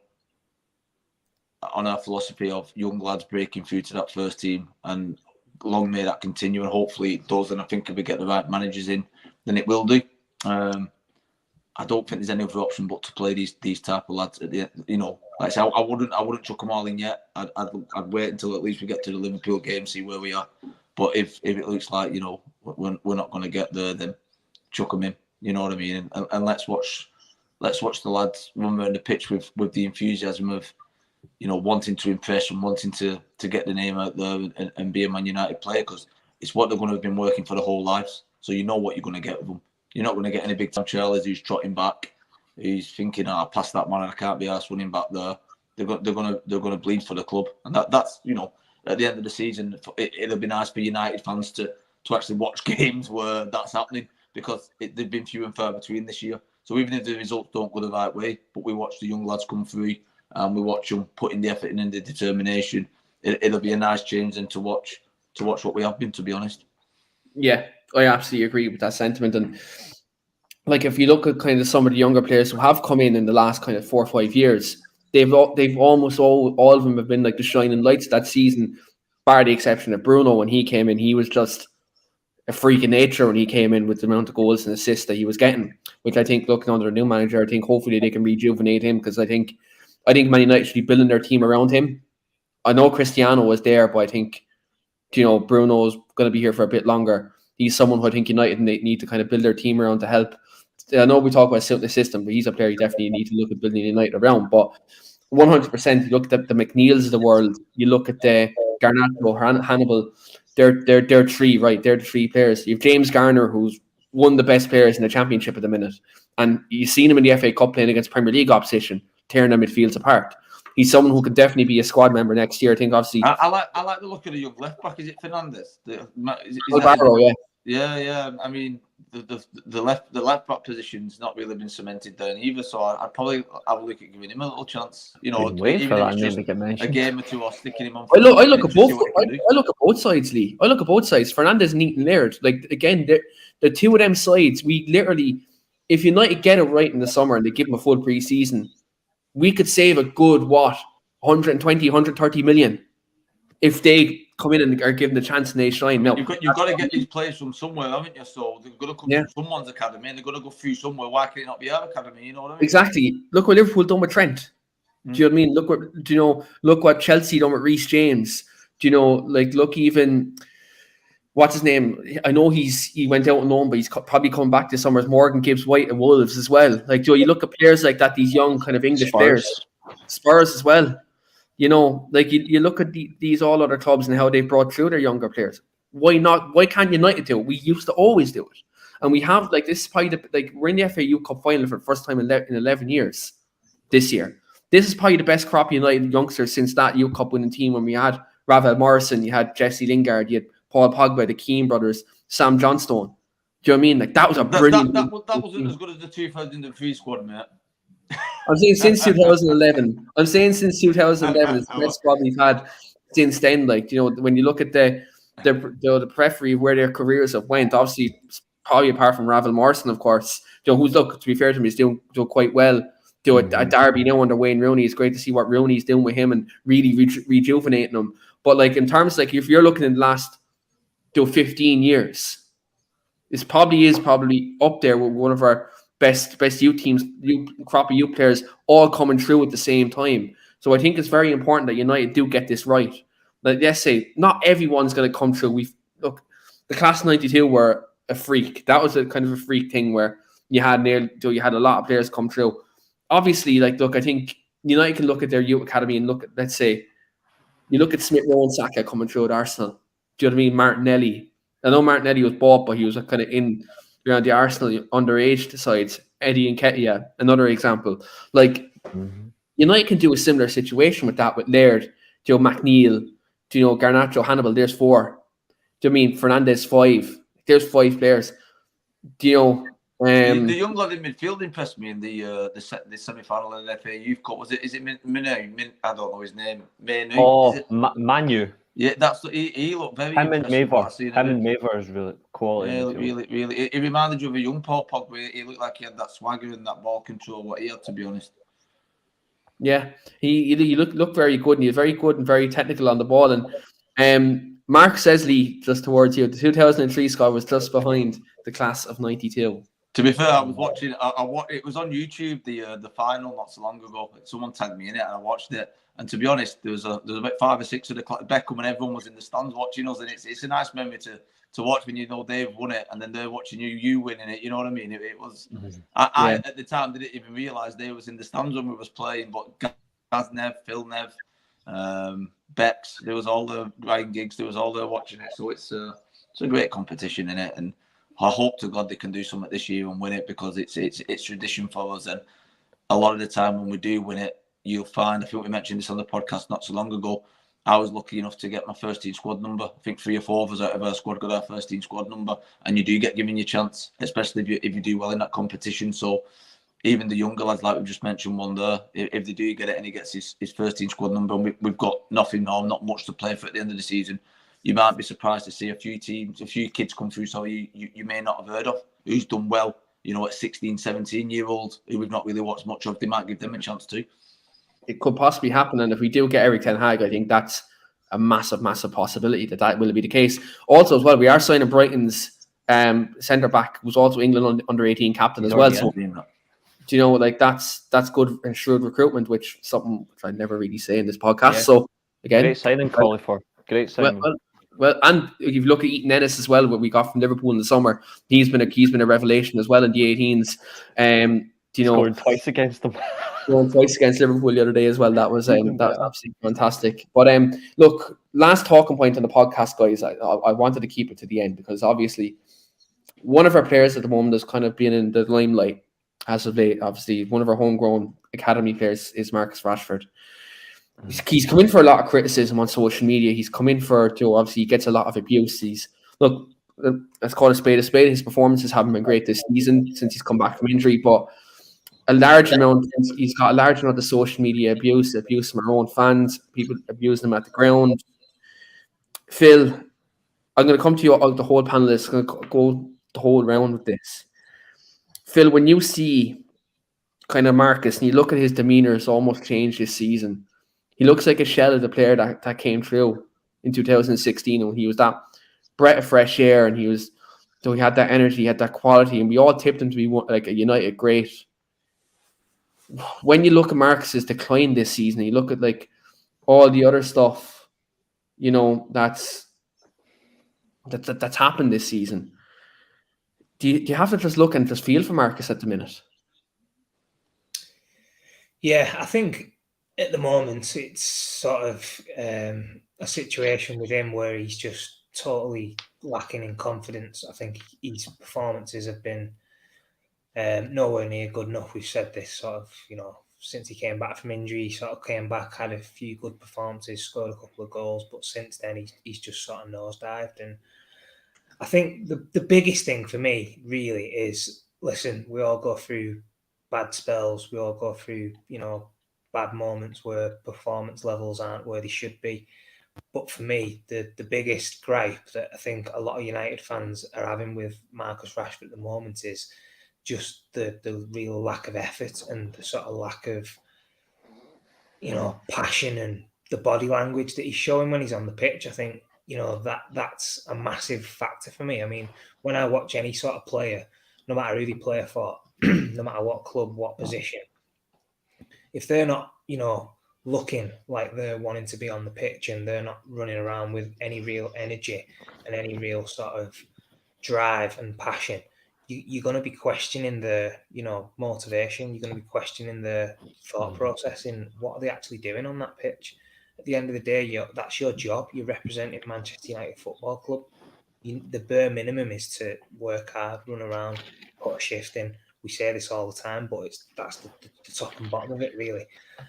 D: on our philosophy of young lads breaking through to that first team, and long may that continue, and hopefully it does. And I think if we get the right managers in, then it will do. I don't think there's any other option but to play these type of lads at the end. You know, like I say, I wouldn't chuck them all in yet. I'd wait until at least we get to the Liverpool game, see where we are. But if it looks like, you know, we're not going to get there, then chuck them in. You know what I mean? And let's watch the lads run around the pitch with the enthusiasm of, you know, wanting to impress and wanting to get the name out there and be a Man United player, because it's what they're going to have been working for their whole lives. So you know what you're going to get with them. You're not going to get any big time Charlies who's trotting back. He's thinking, "I passed that man and I can't be arsed running back there." They're going to bleed for the club, and that's, you know, at the end of the season, it'll be nice for United fans to actually watch games where that's happening, because they've been few and far between this year. So even if the results don't go the right way, but we watch the young lads come through and we watch them putting the effort in and the determination, it'll be a nice change and to watch what we have been, to be honest.
A: Yeah, I absolutely agree with that sentiment. And like, if you look at kind of some of the younger players who have come in the last kind of 4 or 5 years, they've almost all of them have been like the shining lights that season, bar the exception of Bruno. When he came in, he was just a freak of nature when he came in with the amount of goals and assists that he was getting, which I think, looking under a new manager, I think hopefully they can rejuvenate him, because I think Man United should be building their team around him. I know Cristiano was there, but I think, you know, Bruno's going to be here for a bit longer. He's someone who I think United need to kind of build their team around to help. I know we talk about the system, but he's a player you definitely need to look at building United around. But 100%, you look at the McNeils of the world, you look at the Garnacho, Hannibal, they're three, right? They're the three players. You have James Garner, who's one of the best players in the Championship at the minute. And you've seen him in the FA Cup playing against Premier League opposition, tearing their midfields apart. He's someone who could definitely be a squad member next year. I think, obviously,
D: I like the look of the young left back. Is it Fernandes? Yeah. I mean, the left back position's not really been cemented down either. So I'd probably have a look at giving him a little chance. You know,
C: wait for that
D: just a game or two, or sticking him on. I
A: look at both. I look at both sides, Lee. I look at both sides. Fernandes and Eaton Laird. Like, again, the two of them sides. We literally, if United get it right in the summer and they give them a full pre-season, we could save a good 120, 130 million if they come in and are given the chance and they shine. No,
D: you've got to get these players from somewhere, haven't you? So they've got to come from someone's academy, and they've got to go through somewhere. Why can it not be our academy? You know what I mean?
A: Exactly. Look what Liverpool done with Trent. Do you know what I mean? Look what Chelsea done with Reece James. Do you know? Like, look, even what's his name? I know he went out on loan, but he's probably coming back this summer. As Morgan Gibbs White and Wolves as well. Like, you look at players like that, these young kind of English players, Spurs as well. You know, like, you look at these all other clubs and how they've brought through their younger players. Why not? Why can't United do it? We used to always do it, and we have, like, this is probably we're in the FA Youth Cup final for the first time in 11 years this year. This is probably the best crop of United youngsters since that Youth Cup winning team when we had Ravel Morrison, you had Jesse Lingard, you had Paul Pogba, the Keane brothers, Sam Johnstone. Do you know what I mean? Like, that was a brilliant.
D: That wasn't as good as the 2003 squad, mate.
A: I'm saying since 2011. It's the best squad we've had since then. Like, you know, when you look at the periphery of where their careers have went, obviously, probably apart from Ravel Morrison, of course, you know, who's, look, to be fair to him, he's doing quite well. At Derby now under Wayne Rooney. It's great to see what Rooney's doing with him and really rejuvenating him. But, like, in terms, like, if you're looking in the last 15 years, this probably up there with one of our best youth teams, crop of youth players, all coming through at the same time. So I think it's very important that United do get this right. Like, let's say not everyone's going to come through. Look, the class of '92 were a freak. That was a kind of a freak thing where you had a lot of players come through. Obviously, like, look, I think United can look at their youth academy and look at, let's say, you look at Smith Rowe and Saka coming through at Arsenal. Do you know what I mean? Martinelli. I know Martinelli was bought, but he was kind of in around the Arsenal underage sides. Eddie Nketiah, another example. Like, United can do a similar situation with that with Laird, Joe McNeil, Garnacho, Hannibal. There's 4. Do you know what I mean? Fernandes, 5. There's 5 players.
D: The young lad in midfield impressed me in the semi-final of the FA Youth Cup. Is it Minu? I don't know his name. Manu.
C: Oh, Manu.
D: Yeah, he looked very
C: Him and
D: impressive.
C: Maver is really quality.
D: Yeah, really. He reminded you of a young Paul Pogba. He looked like he had that swagger and that ball control. What he had, to be honest.
A: Yeah, he looked very good, and he was very good and very technical on the ball. And Mark Sesley, just towards you, the 2003 score was just behind the class of '92.
D: To be fair, I was watching. It was on YouTube, the final not so long ago. Someone tagged me in it, and I watched it. And to be honest, there was about 5 or 6 of the Beckham, and everyone was in the stands watching us. And it's a nice memory to watch when you know they've won it, and then they're watching you winning it. You know what I mean? It was. I at the time didn't even realise they was in the stands when we was playing. But Gaz Nev, Phil Nev, Bex, there was all the Ryan Giggs, there was all there watching it. So it's a great competition in it, and I hope to God they can do something this year and win it, because it's tradition for us. And a lot of the time when we do win it, you'll find, I think we mentioned this on the podcast not so long ago, I was lucky enough to get my first team squad number. I think 3 or 4 of us out of our squad got our first team squad number, and you do get given your chance, especially if you do well in that competition. So even the younger lads, like we just mentioned one there, if they do get it and he gets his first team squad number, and we've got nothing or not much to play for at the end of the season, you might be surprised to see a few kids come through, so you may not have heard of, who's done well, at 16, 17-year-olds who we've not really watched much of. They might give them a chance too.
A: It could possibly happen, and if we do get Eric Ten Hag, I think that's a massive possibility that will be the case. Also, as well, we are signing Brighton's centre back, who's also England under 18 captain as well. So, do you know, that's good and shrewd recruitment, which I never really say in this podcast. Yeah. So again,
C: great signing, Collifer. Great signing.
A: Well, and if you look at Ethan Ennis as well, what we got from Liverpool in the summer, he's been a revelation as well in the 18s.
C: Scored twice against them.
A: Scored twice against Liverpool the other day as well. That was absolutely fantastic. But look, last talking point on the podcast, guys. I wanted to keep it to the end, because obviously one of our players at the moment has kind of been in the limelight as of late. Obviously, one of our homegrown academy players is Marcus Rashford. He's come in for a lot of criticism on social media. He's come in obviously he gets a lot of abuse. Let's call a spade a spade. His performances haven't been great this season since he's come back from injury, but he's got a large amount of social media abuse from our own fans, people abusing him at the ground. Phil, I'm going to come to you, the whole panelists, I'm going to go the whole round with this. Phil, when you see kind of Marcus and you look at his demeanour, it's almost changed this season. He looks like a shell of the player that came through in 2016, when he was that breath of fresh air, and he had that energy, he had that quality, and we all tipped him to be like a United great. When you look at Marcus's decline this season, you look at like all the other stuff, that's happened this season. Do you have to just look and just feel for Marcus at the minute?
B: Yeah, I think at the moment it's sort of a situation with him where he's just totally lacking in confidence. I think his performances have been nowhere near good enough. We've said this sort of, since he came back from injury. He sort of came back, had a few good performances, scored a couple of goals, but since then he's just sort of nosedived. And I think the biggest thing for me really is, listen, we all go through bad spells. We all go through, bad moments where performance levels aren't where they should be. But for me, the biggest gripe that I think a lot of United fans are having with Marcus Rashford at the moment is just the real lack of effort and the sort of lack of, passion and the body language that he's showing when he's on the pitch. I think, that's a massive factor for me. I mean, when I watch any sort of player, no matter who they play for, no matter what club, what position, if they're not, looking like they're wanting to be on the pitch and they're not running around with any real energy and any real sort of drive and passion, you're going to be questioning the, motivation. You're going to be questioning the thought process in what are they actually doing on that pitch. At the end of the day, that's your job. You're representing Manchester United Football Club. The bare minimum is to work hard, run around, put a shift in. We say this all the time, but that's the top and bottom of it, really.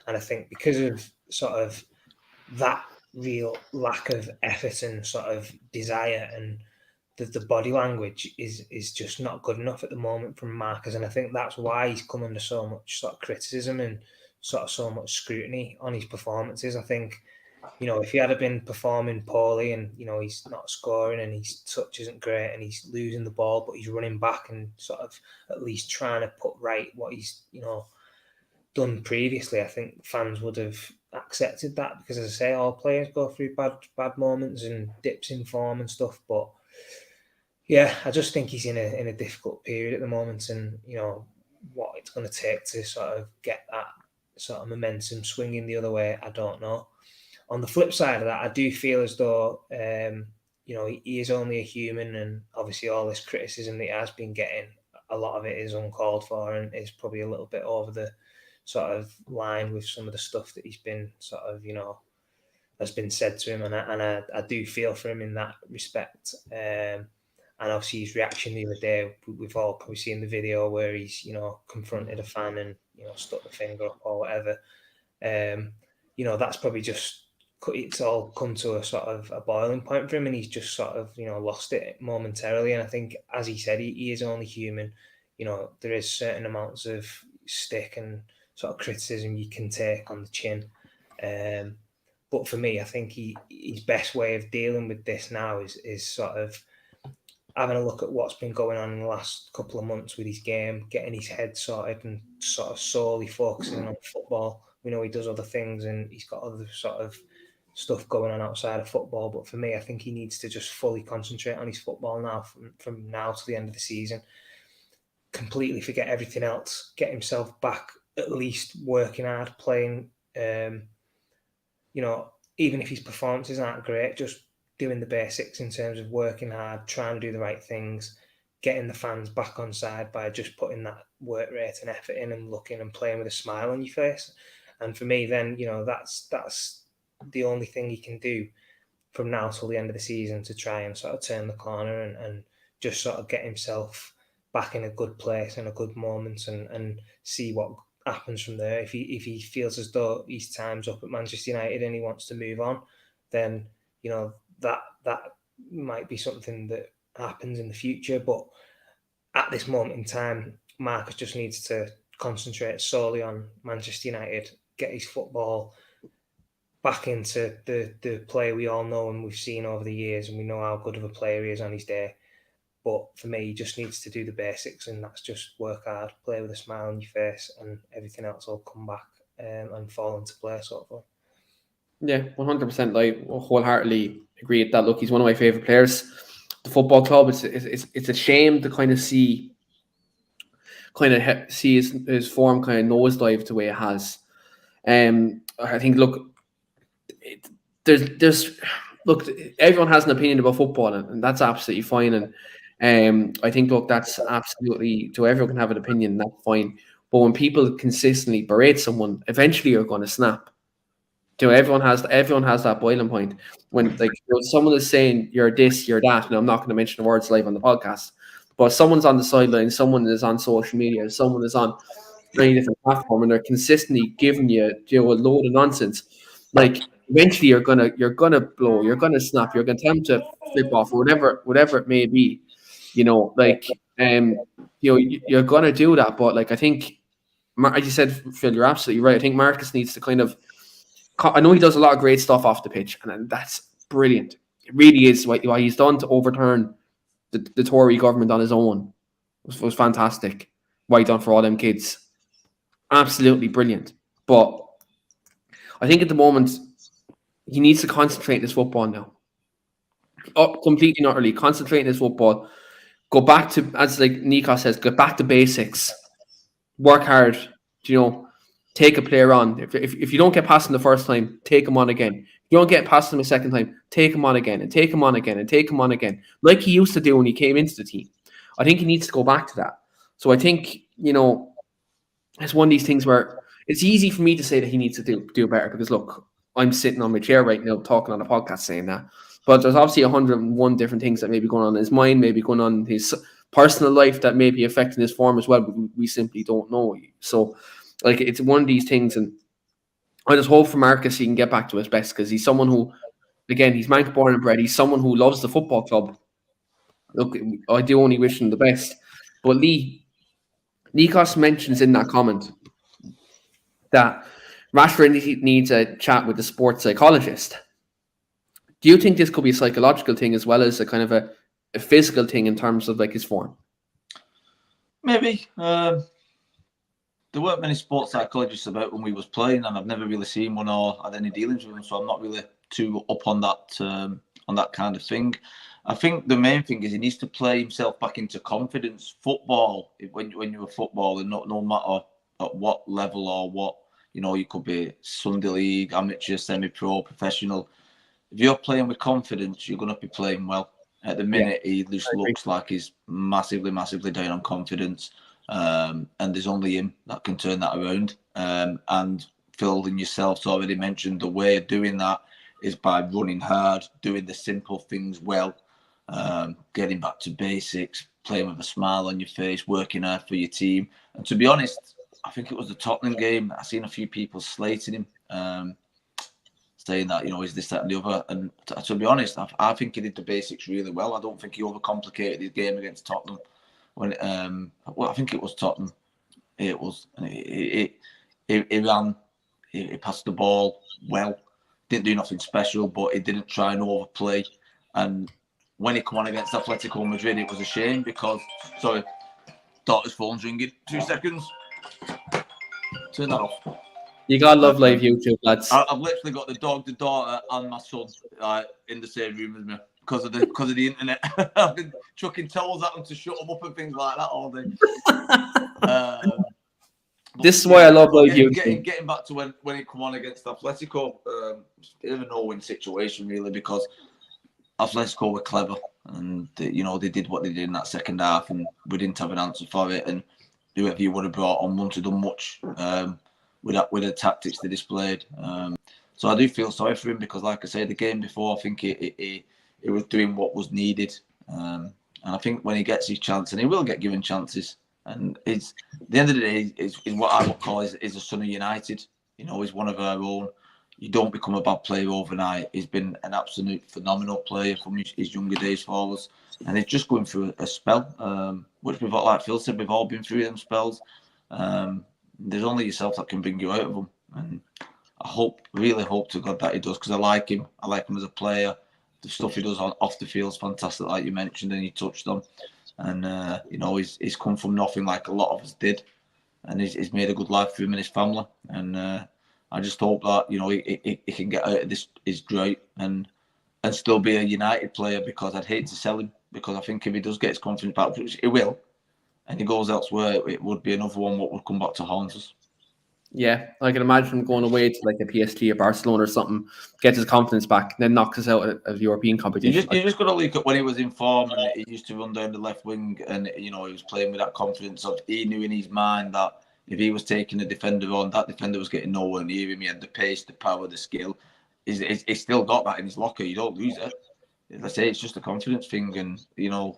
B: And I think because of sort of that real lack of effort and sort of desire and the body language is just not good enough at the moment from Marcus, and I think that's why he's come under so much sort of criticism and sort of so much scrutiny on his performances. I think, if he had been performing poorly and, he's not scoring and his touch isn't great and he's losing the ball, but he's running back and sort of at least trying to put right what he's, done previously, I think fans would have accepted that, because, as I say, all players go through bad moments and dips in form and stuff. But yeah, I just think he's in a difficult period at the moment, and what it's going to take to sort of get that sort of momentum swinging the other way, I don't know. On the flip side of that, I do feel as though he is only a human, and obviously all this criticism that he has been getting, a lot of it is uncalled for and is probably a little bit over the sort of line with some of the stuff that he's been sort of, has been said to him, and I do feel for him in that respect. And obviously his reaction the other day, we've all probably seen the video where he's, confronted a fan and, stuck the finger up or whatever. That's probably just, it's all come to a sort of a boiling point for him, and he's just sort of, lost it momentarily. And I think, as he said, he is only human. There is certain amounts of stick and sort of criticism you can take on the chin. But for me, I think his best way of dealing with this now is sort of having a look at what's been going on in the last couple of months with his game, getting his head sorted and sort of solely focusing on football. We know he does other things and he's got other sort of stuff going on outside of football. But for me, I think he needs to just fully concentrate on his football now, from now to the end of the season. Completely forget everything else. Get himself back, at least working hard, playing. Even if his performances aren't great, just doing the basics in terms of working hard, trying to do the right things, getting the fans back on side by just putting that work rate and effort in and looking and playing with a smile on your face. And for me, then, that's the only thing he can do from now till the end of the season to try and sort of turn the corner and just sort of get himself back in a good place and a good moment and see what happens from there. If he feels as though his time's up at Manchester United and he wants to move on, then that might be something that happens in the future. But at this moment in time, Marcus just needs to concentrate solely on Manchester United, get his football back into the player we all know and we've seen over the years, and we know how good of a player he is on his day. But for me, he just needs to do the basics, and that's just work hard, play with a smile on your face, and everything else will come back and fall into place, sort of.
A: Yeah, 100%. I wholeheartedly agree with that. Look, he's one of my favourite players. The football club, it's a shame to kind of see his form kind of nosedive the way it has. I think, look, there's look, everyone has an opinion about football, and that's absolutely fine. And I think, look, that's absolutely, so everyone can have an opinion, that's fine. But when people consistently berate someone, eventually you're going to snap. Everyone has that boiling point when, like, someone is saying you're this, you're that, and I'm not going to mention the words live on the podcast, but someone's on the sideline, someone is on social media, someone is on many different platforms, and they're consistently giving you a load of nonsense. Like, eventually you're gonna blow, you're gonna snap, you're gonna attempt to flip off, or whatever it may be. You're gonna do that. But, like, I think, as you said, Phil, you're absolutely right. I think Marcus needs to kind of, I know he does a lot of great stuff off the pitch, and that's brilliant. It really is. What he's done to overturn the Tory government on his own was fantastic. What he done for all them kids, absolutely brilliant. But I think at the moment he needs to concentrate in his football now. Completely, not really. Concentrate in his football. Go back to, as like Nikos says, go back to basics. Work hard. Take a player on. If you don't get past him the first time, take him on again. If you don't get past him a second time, take him on again, and take him on again, and take him on again, like he used to do when he came into the team. I think he needs to go back to that. So I think, it's one of these things where it's easy for me to say that he needs to do better, because, look, I'm sitting on my chair right now talking on a podcast saying that. But there's obviously 101 different things that may be going on in his mind, maybe going on in his personal life that may be affecting his form as well, but we simply don't know. So, like, it's one of these things, and I just hope for Marcus he can get back to his best, because he's someone who, again, he's Manc born and bred. He's someone who loves the football club, look, I do only wish him the best. But Lee, Nikos mentions in that comment that Rashford needs a chat with the sports psychologist. Do you think this could be a psychological thing as well as a kind of a physical thing in terms of like his form?
D: Maybe. There weren't many sports psychologists about when we was playing, and I've never really seen one or had any dealings with them, so I'm not really too up on that kind of thing. I think the main thing is he needs to play himself back into confidence. Football, when you're a footballer, no matter at what level or what, you could be Sunday league, amateur, semi-pro, professional. If you're playing with confidence, you're going to be playing well. At the minute, he just looks like he's massively, massively down on confidence. And there's only him that can turn that around. And Phil and yourself already mentioned the way of doing that is by running hard, doing the simple things well, getting back to basics, playing with a smile on your face, working hard for your team. And to be honest, I think it was the Tottenham game. I seen a few people slating him, saying that, is this, that and the other. And to be honest, I think he did the basics really well. I don't think he overcomplicated his game against Tottenham. When I think it was Tottenham. It was. He ran. He passed the ball well. Didn't do nothing special, but he didn't try and overplay. And when he come on against Atletico Madrid, it was a shame because. Sorry, daughter's phone's ringing. 2 seconds. Turn that off.
A: You gotta love live YouTube, lads.
D: I've literally got the dog, the daughter, and my son in the same room as me. Because of the internet, I've been chucking towels at them to shut them up and things like that all day.
A: This is why I love live YouTube.
D: Getting back to when it come on against Atletico, it's a bit of a no-win situation really because Atletico were clever and they did what they did in that second half and we didn't have an answer for it. And whoever you would have brought on wouldn't have done much with the tactics they displayed. So I do feel sorry for him because, like I say, the game before, I think he was doing what was needed. And I think when he gets his chance, and he will get given chances, and it's at the end of the day, is what I would call is a son of United. He's one of our own. You don't become a bad player overnight. He's been an absolute phenomenal player from his younger days forwards. And he's just going through a spell, which we've got, like Phil said, we've all been through them spells. There's only yourself that can bring you out of them. And I really hope to God that he does, because I like him. I like him as a player. The stuff he does off the field is fantastic, like you mentioned and you touched on. And, he's come from nothing like a lot of us did. And he's made a good life for him and his family. And I just hope that, he can get out of his drought and still be a United player, because I'd hate to sell him. Because I think if he does get his confidence back, which he will, and he goes elsewhere, it would be another one what would come back to haunt us.
A: Yeah, I can imagine him going away to like a PSG or Barcelona or something, gets his confidence back, then knocks us out of European competition.
D: You just got to look at when he was in form and he used to run down the left wing and, he was playing with that confidence of, he knew in his mind that if he was taking a defender on, that defender was getting nowhere near him. He had the pace, the power, the skill. He's still got that in his locker. You don't lose it. As I say, it's just a confidence thing. And,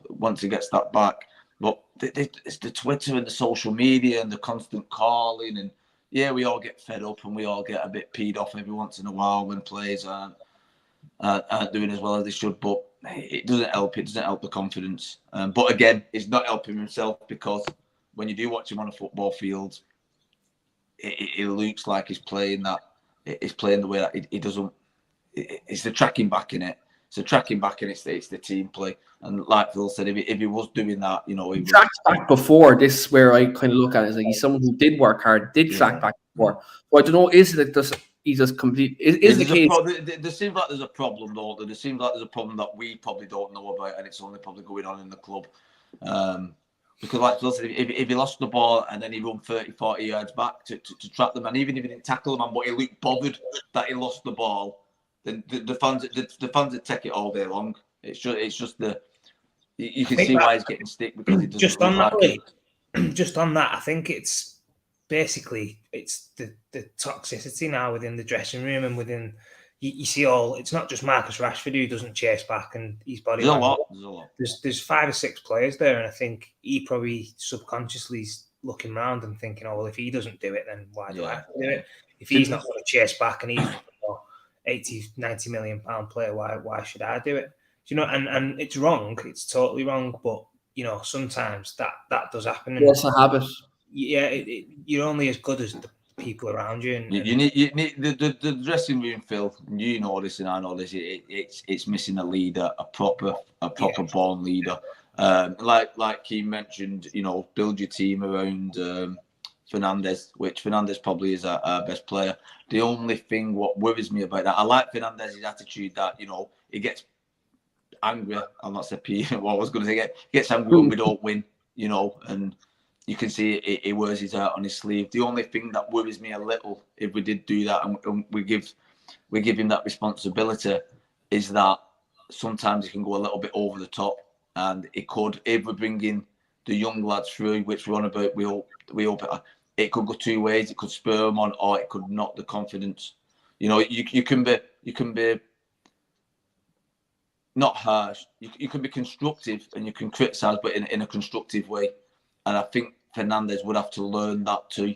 D: once he gets that back, but it's the Twitter and the social media and the constant calling. And yeah, we all get fed up and we all get a bit peed off every once in a while when players aren't doing as well as they should. But it doesn't help. It doesn't help the confidence. But again, it's not helping himself, because when you do watch him on a football field, it looks like he's playing the way that he doesn't. It's the tracking back in it. It's the tracking back in it. It's the team play. And like Phil said, if he was doing that, he
A: tracked back before. This is where I kind of look at it as like he's someone who did work hard, did track back before. So I don't know, is it that he just complete? Is the case?
D: There seems like there's a problem, though. There seems like there's a problem that we probably don't know about, and it's only probably going on in the club. Because like Phil said, if he lost the ball and then he run 30, 40 yards back to trap them, and even if he didn't tackle them, but he looked bothered that he lost the ball, then the fans would take it all day long. It's just you can see why he's getting stick, because he doesn't
B: just on that, I think it's basically the toxicity now within the dressing room and within. You see it's not just Marcus Rashford who doesn't chase back and his body.
D: There's a lot.
B: There's 5 or 6 players there, and I think he probably subconsciously is looking around and thinking, oh, well, if he doesn't do it, then why do I have to do it? If he's not going to chase back and he's 80, 90 million pound player, why should I do it? you know, and it's wrong. It's totally wrong. But you know, sometimes that does happen. And
A: What's a habit?
B: yeah, you're only as good as the people around you. And
D: you need the dressing room, Phil. You know this, and I know this. It's missing a leader, a proper born leader. Like Keane mentioned, you know, build your team around Fernandes, which Fernandes probably is our best player. The only thing what worries me about that, I like Fernandes' attitude that, you know, he gets angry. I'm not saying what I was going to say. He gets angry when we don't win, you know, and you can see he wears his heart on his sleeve. The only thing that worries me a little, if we did do that and we give him that responsibility, is that sometimes he can go a little bit over the top, and it could, if we bring in the young lads through, which we're on about, we hope it could go two ways. It could spur them on, or it could knock the confidence. You know, you can be not harsh. You can be constructive and you can criticise, but in a constructive way. And I think Fernandes would have to learn that too,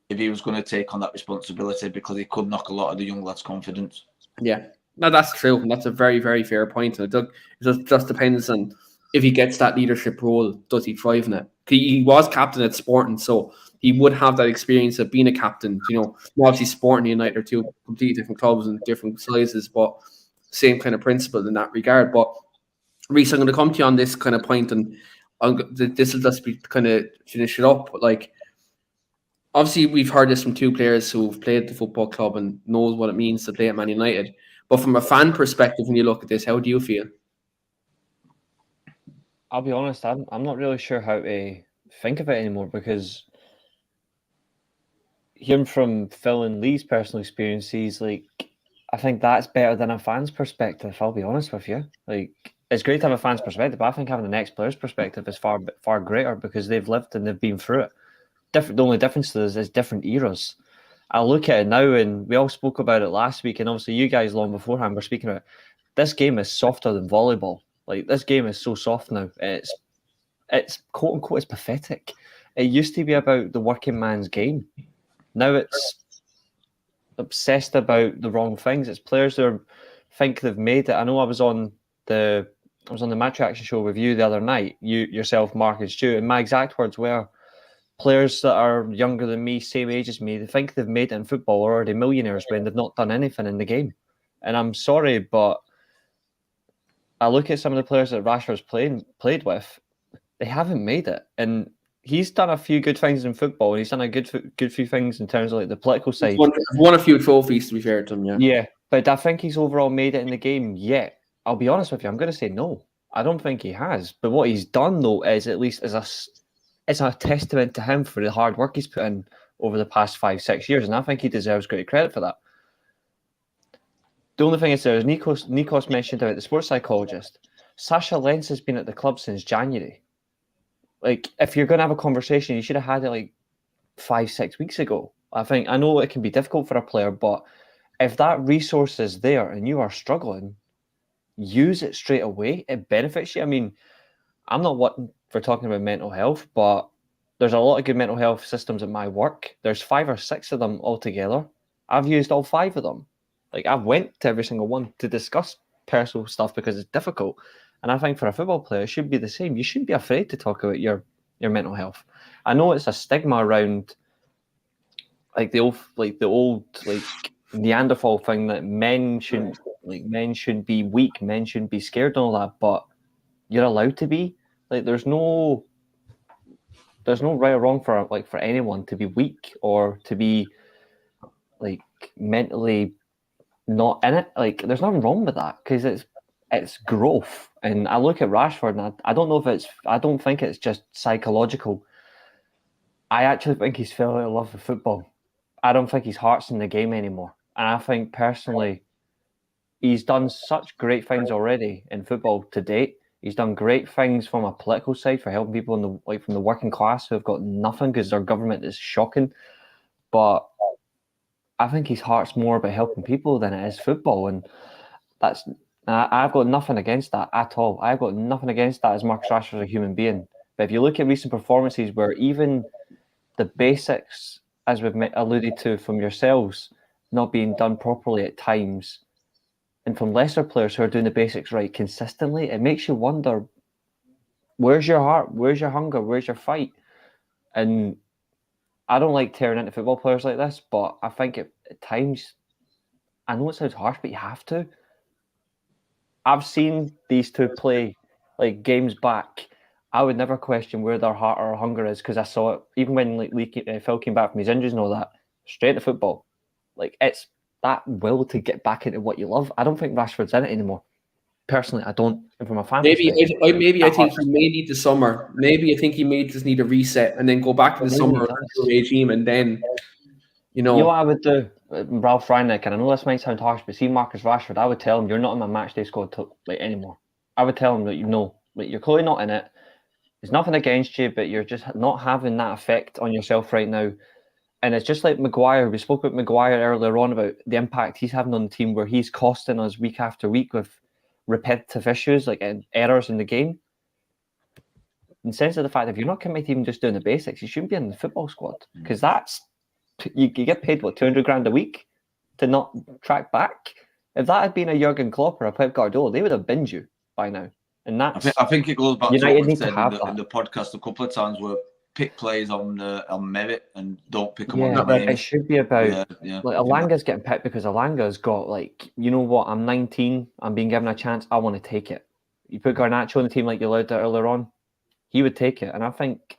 D: if he was going to take on that responsibility, because he could knock a lot of the young lads' confidence.
A: Yeah, no, that's true. And that's a very, very fair point. And it just depends on if he gets that leadership role, does he thrive in it? He was captain at Sporting, so he would have that experience of being a captain. You know, obviously Sporting and United are two completely different clubs and different sizes, but same kind of principle in that regard. But Reece, I'm going to come to you on this kind of point, and this will just be kind of finish it up. But like, obviously, we've heard this from two players who've played at the football club and knows what it means to play at Man United. But from a fan perspective, when you look at this, how do you feel?
C: I'll be honest, I'm not really sure how to think of it anymore, because hearing from Phil and Lee's personal experiences, like, I think that's better than a fan's perspective. I'll be honest with you. Like, it's great to have a fan's perspective, but I think having the next player's perspective is far greater, because they've lived and they've been through it. The only difference is different eras. I look at it now, and we all spoke about it last week, and obviously you guys long beforehand were speaking about it. This game is softer than volleyball. Like, this game is so soft now. It's quote unquote, it's pathetic. It used to be about the working man's game. Now it's obsessed about the wrong things. It's players that think they've made it. I know I was on the Match Reaction show with you the other night, yourself, Mark and Stu, and my exact words were, players that are younger than me, same age as me, they think they've made it in football, are already millionaires when they've not done anything in the game. And I'm sorry, but I look at some of the players that Rashford's played with, they haven't made it. And he's done a few good things in football, and he's done a good few things in terms of like the political side.
A: Won a few trophies, to be fair to him, yeah.
C: Yeah, but I think he's overall made it in the game yet. I'll be honest with you, I'm going to say no. I don't think he has. But what he's done, though, is at least it's a testament to him for the hard work he's put in over the past 5-6 years, and I think he deserves great credit for that. The only thing is, there's Nikos mentioned about the sports psychologist. Sasha Lenz has been at the club since January. Like, if you're going to have a conversation, you should have had it like 5-6 weeks ago. I know it can be difficult for a player, but if that resource is there and you are struggling, use it straight away. It benefits you. I mean, I'm not one for talking about mental health, but there's a lot of good mental health systems at my work. There's 5 or 6 of them altogether. I've used all 5 of them. Like, I've went to every single one to discuss personal stuff because it's difficult. And I think for a football player, it should be the same. You shouldn't be afraid to talk about your mental health. I know it's a stigma around like the old Neanderthal thing that men shouldn't be weak, men shouldn't be scared and all that, but you're allowed to be. Like, there's no right or wrong for anyone to be weak or to be like mentally not in it. Like, there's nothing wrong with that, because it's growth. And I look at Rashford, and I don't think it's just psychological. I actually think he's fell out of love with football. I don't think his heart's in the game anymore. And I think personally, he's done such great things already in football to date. He's done great things from a political side for helping people from the working class who have got nothing because their government is shocking. But I think his heart's more about helping people than it is football, and I've got nothing against that at all. I've got nothing against that as Marcus Rashford's a human being. But if you look at recent performances where even the basics, as we've alluded to from yourselves, not being done properly at times, and from lesser players who are doing the basics right consistently, it makes you wonder, where's your heart? Where's your hunger? Where's your fight? And I don't like tearing into football players like this, but I think at times, I know it sounds harsh, but you have to. I've seen these two play like games back. I would never question where their heart or hunger is because I saw it even when Phil came back from his injuries and all that. Straight to football, like it's that will to get back into what you love. I don't think Rashford's in it anymore. Personally, I don't. And from a fan
A: Maybe I think he may need the summer. Maybe I think he may just need a reset and then go back in the summer regime and then,
C: You know what I would do? Ralph Rangnick, and I know this might sound harsh, but see Marcus Rashford, I would tell him you're not in my matchday squad anymore. I would tell him that you're clearly not in it. There's nothing against you, but you're just not having that effect on yourself right now. And it's just like Maguire. We spoke about Maguire earlier on about the impact he's having on the team, where he's costing us week after week with repetitive issues like errors in the game. In the sense of the fact, if you're not committed to even just doing the basics, you shouldn't be in the football squad because that's. You get paid, what, 200 grand a week to not track back? If that had been a Jurgen Klopp or a Pep Guardiola, they would have binned you by now. And that's
D: I think it goes back to
C: United
D: what we said
C: in
D: the podcast a couple of times, where pick players on merit and don't pick them on
C: it should be about like Alanga's getting picked because Alanga's got like, you know what, I'm 19, I'm being given a chance, I want to take it. You put Garnacho on the team like you allowed to earlier on, he would take it. And I think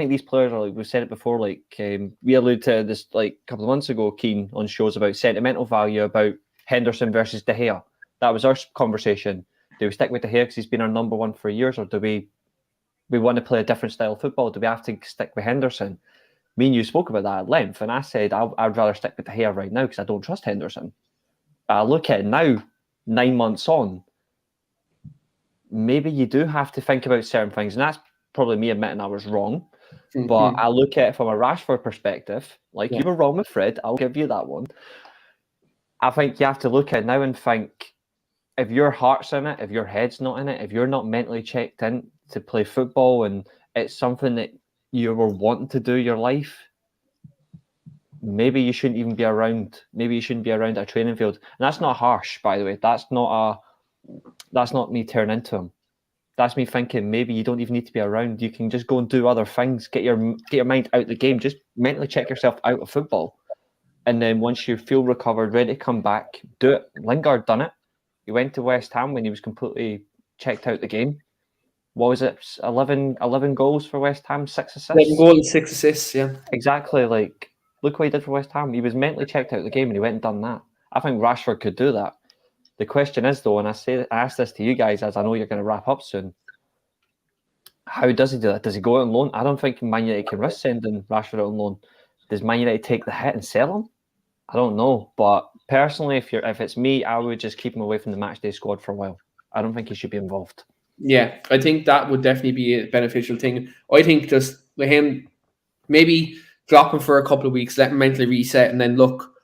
C: these players are like, we've said it before, like we alluded to this like a couple of months ago, Keane, on shows about sentimental value about Henderson versus De Gea. That was our conversation. Do we stick with De Gea because he's been our number one for years, or do we want to play a different style of football? Do we have to stick with Henderson? Me and you spoke about that at length, and I said I'd rather stick with De Gea right now because I don't trust Henderson. I look at it now, 9 months on, maybe you do have to think about certain things, and that's probably me admitting I was wrong, but I look at it from a Rashford perspective. You were wrong with Fred, I'll give you that one. I think you have to look at it now and think, if your heart's in it, if your head's not in it, if you're not mentally checked in to play football and it's something that you were wanting to do your life, maybe you shouldn't even be around. Maybe you shouldn't be around a training field. And that's not harsh, by the way. That's not me tearing into him. That's me thinking maybe you don't even need to be around. You can just go and do other things. Get your mind out of the game. Just mentally check yourself out of football. And then once you feel recovered, ready to come back, do it. Lingard done it. He went to West Ham when he was completely checked out the game. What was it? 11 goals for West Ham, 6 assists?
A: 11 goals, 6 assists, yeah.
C: Exactly. Like, look what he did for West Ham. He was mentally checked out of the game and he went and done that. I think Rashford could do that. The question is, though, and I ask this to you guys as I know you're going to wrap up soon, how does he do that? Does he go out on loan? I don't think Man United can risk sending Rashford out on loan. Does Man United take the hit and sell him? I don't know. But personally, if it's me, I would just keep him away from the matchday squad for a while. I don't think he should be involved.
A: Yeah, I think that would definitely be a beneficial thing. I think just with him, maybe drop him for a couple of weeks, let him mentally reset, and then look,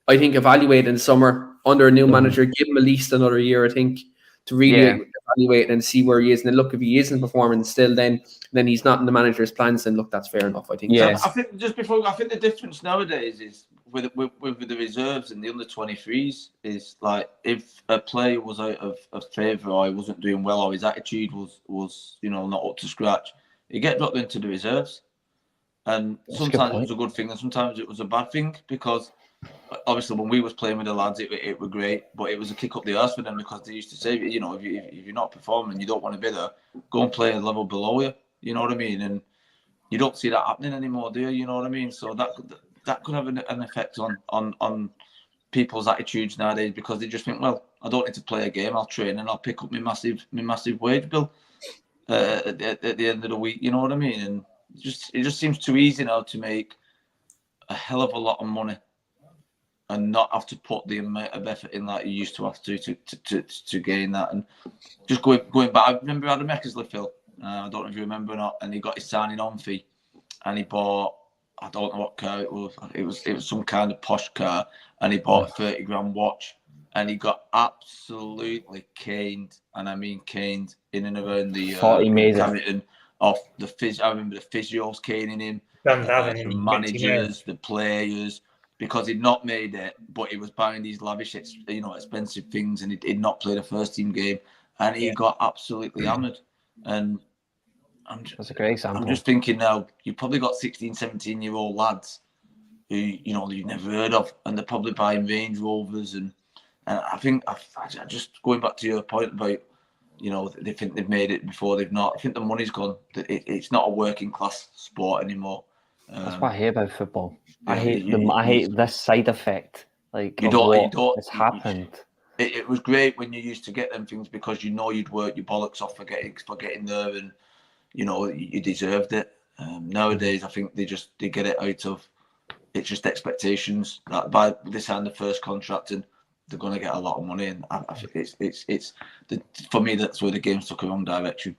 A: I think evaluate in summer under a new manager, give him at least another year, I think, to really evaluate and see where he is. And then look, if he isn't performing still, then he's not in the manager's plans, then look, that's fair enough, I think.
D: Yeah. I think the difference nowadays is with the reserves and the under-23s is like, if a player was out of favour or he wasn't doing well or his attitude was not up to scratch, he get dropped into the reserves. And sometimes it was a good thing and sometimes it was a bad thing, because obviously when we was playing with the lads, it was great, but it was a kick up the arse for them, because they used to say, if you're not performing, you don't want to be there, go and play a level below you. You know what I mean? And you don't see that happening anymore, do you? You know what I mean? So that could have an effect on people's attitudes nowadays, because they just think, well, I don't need to play a game, I'll train and I'll pick up my massive wage bill at the end of the week. You know what I mean? And it just seems too easy now to make a hell of a lot of money and not have to put the amount of effort in like you used to have to gain that. And just going back, I remember Adam Eckersley, Phil. I don't know if you remember or not, and he got his signing on fee, and he bought, I don't know what car it was. It was some kind of posh car, and he bought a 30 grand watch, and he got absolutely caned, and I mean caned in and around the Carrington off the phys. I remember the physios caning him, the managers, the players. because he'd not made it, but he was buying these lavish, expensive things, and he'd not played a first team game, and he got absolutely hammered. And
C: that's a great example.
D: I'm just thinking now, you've probably got 16, 17-year-old lads who you've never heard of, and they're probably buying Range Rovers, and I think I just going back to your point about they think they've made it before they've not. I think the money's gone. It's not a working class sport anymore.
C: That's what I hate about football.
D: Yeah,
C: I hate this side effect. Like it's happened.
D: It was great when you used to get them things because you'd work your bollocks off for getting there, and you deserved it. Nowadays, I think they get it out of it's just expectations that by they sign the first contract and they're going to get a lot of money, and I think it's for me that's where the game's took a wrong direction.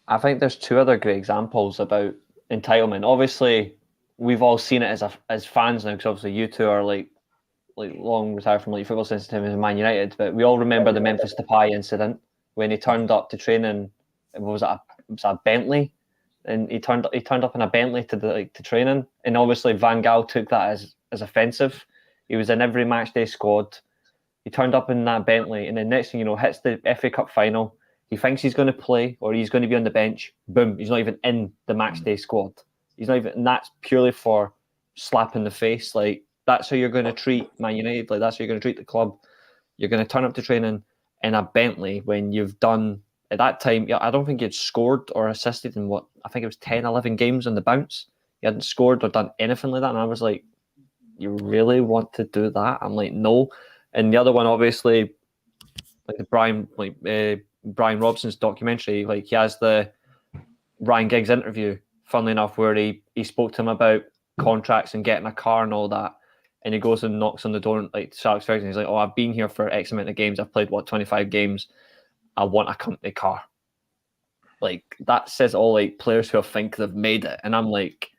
C: I think there's two other great examples about entitlement. Obviously, we've all seen it as fans now, because obviously you two are like long retired from football sensitivity in Man United, but we all remember the Memphis Depay incident when he turned up to training. Was it a Bentley? And he turned up in a Bentley to training, and obviously Van Gaal took that as offensive. He was in every match day squad. He turned up in that Bentley, and then next thing you know, hits the FA Cup final. He thinks he's going to play or he's going to be on the bench. Boom, he's not even in the match day squad. He's not even, and that's purely for slapping the face. Like, that's how you're going to treat Man United. Like, that's how you're going to treat the club. You're going to turn up to training in a Bentley when you've done, at that time, I don't think you'd scored or assisted in I think it was 10, 11 games on the bounce. You hadn't scored or done anything like that. And I was like, you really want to do that? I'm like, no. And the other one, obviously, like the Brian Robson's documentary, like he has the Ryan Giggs interview, funnily enough, where he spoke to him about contracts and getting a car and all that. And he goes and knocks on the door, like Alex Ferguson. He's like, "Oh, I've been here for X amount of games. I've played 25 games. I want a company car." Like, that says all like players who think they've made it. And I'm like,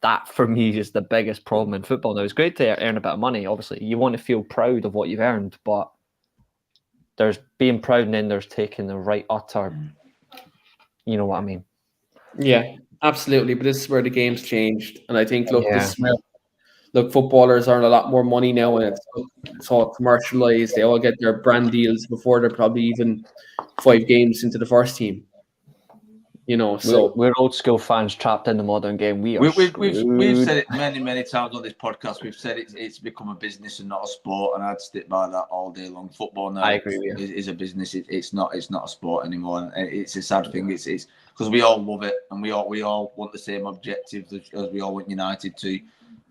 C: that for me is the biggest problem in football now. It's great to earn a bit of money. Obviously, you want to feel proud of what you've earned, but there's being proud and then there's taking the right utter. You know what I mean?
A: Yeah, absolutely. But this is where the game's changed, and I think footballers earn a lot more money now, and it's all commercialized. They all get their brand deals before they're probably even 5 games into the first team. So
C: we're old school fans trapped in the modern game. We've
D: said it many times on this podcast. We've said it's become a business and not a sport, and I'd stick by that all day long. Football now,
C: I agree with you.
D: is a business. It's not a sport anymore, and it's a sad thing. It's because we all love it, and we all want the same objectives as we all want United to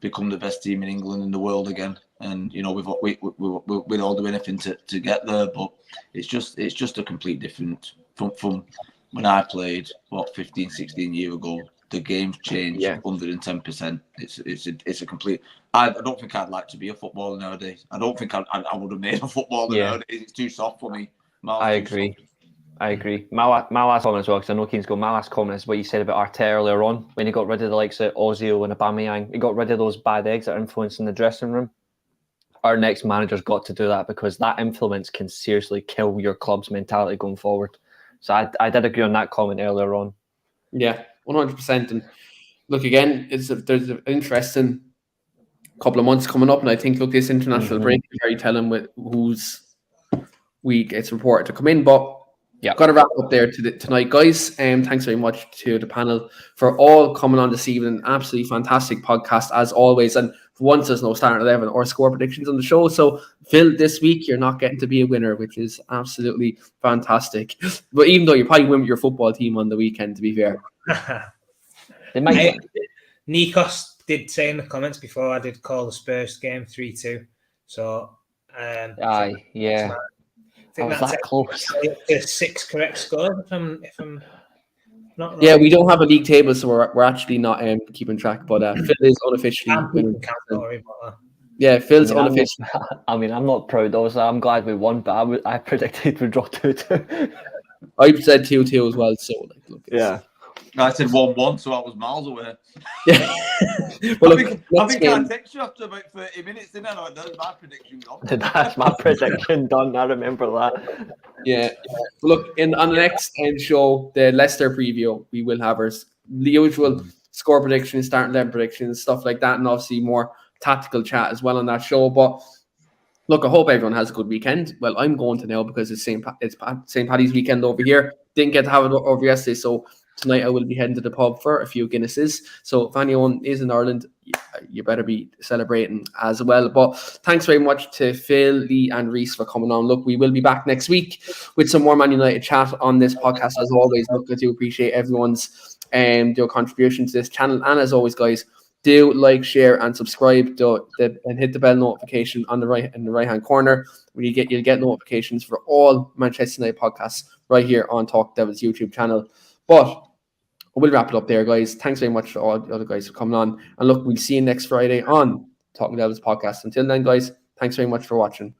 D: become the best team in England and the world again. And we'd all do anything to get there, but it's just a complete different from when I played 15, 16 years ago. The game's changed 110%. It's a complete. I don't think I'd like to be a footballer nowadays. I don't think I would have made a footballer nowadays. It's too soft for me.
C: I agree. My last comment as well, because I know Keane's going. My last comment is what you said about Arteta earlier on, when he got rid of the likes of Ozil and Aubameyang. He got rid of those bad eggs that are influencing the dressing room. Our next manager's got to do that, because that influence can seriously kill your club's mentality going forward. So I did agree on that comment earlier on.
A: Yeah, 100%. And look, again, there's an interesting couple of months coming up, and I think this international break is very telling with whose week it's reported to come in. But got to wrap up there tonight, guys. Thanks very much to the panel for all coming on this evening. Absolutely fantastic podcast as always. And for once, there's no starting 11 or score predictions on the show. So, Phil, this week you're not getting to be a winner, which is absolutely fantastic. But even though you probably win with your football team on the weekend, to be fair.
B: Nikos did say in the comments before I did call the Spurs game 3-2. So,
C: I think that's that close.
B: 6 correct scores, if I'm not wrong.
A: Yeah, we don't have a league table, so we're actually not keeping track. But Phil is unofficially winning. Yeah, Phil's unofficially.
C: I mean, I'm not proud. Obviously, I'm glad we won, but I predicted we'd draw 2-2.
A: I said 2-2 as well. So,
D: I said 1-1, so I was miles away.
A: Yeah.
D: Well, I think I text you after about 30 minutes, didn't I? That's my prediction done.
C: That's my prediction done. I remember that.
A: Yeah. Look, on the next show, the Leicester preview, we will have our the usual score predictions, starting 11 predictions, stuff like that, and obviously more tactical chat as well on that show. But look, I hope everyone has a good weekend. Well, I'm going to now because it's St. Paddy's weekend over here. Didn't get to have it over yesterday, so tonight I will be heading to the pub for a few Guinnesses. So if anyone is in Ireland, you better be celebrating as well. But thanks very much to Phil, Lee and Reese for coming on. Look, we will be back next week with some more Man United chat on this podcast. As always, look, I do appreciate everyone's your contribution to this channel. And as always, guys, do like, share, and subscribe. And hit the bell notification on the right hand corner. You'll get notifications for all Manchester United podcasts right here on Talk Devils YouTube channel. But we'll wrap it up there, guys. Thanks very much to all the other guys for coming on. And look, we'll see you next Friday on Talking Devils podcast. Until then, guys, thanks very much for watching.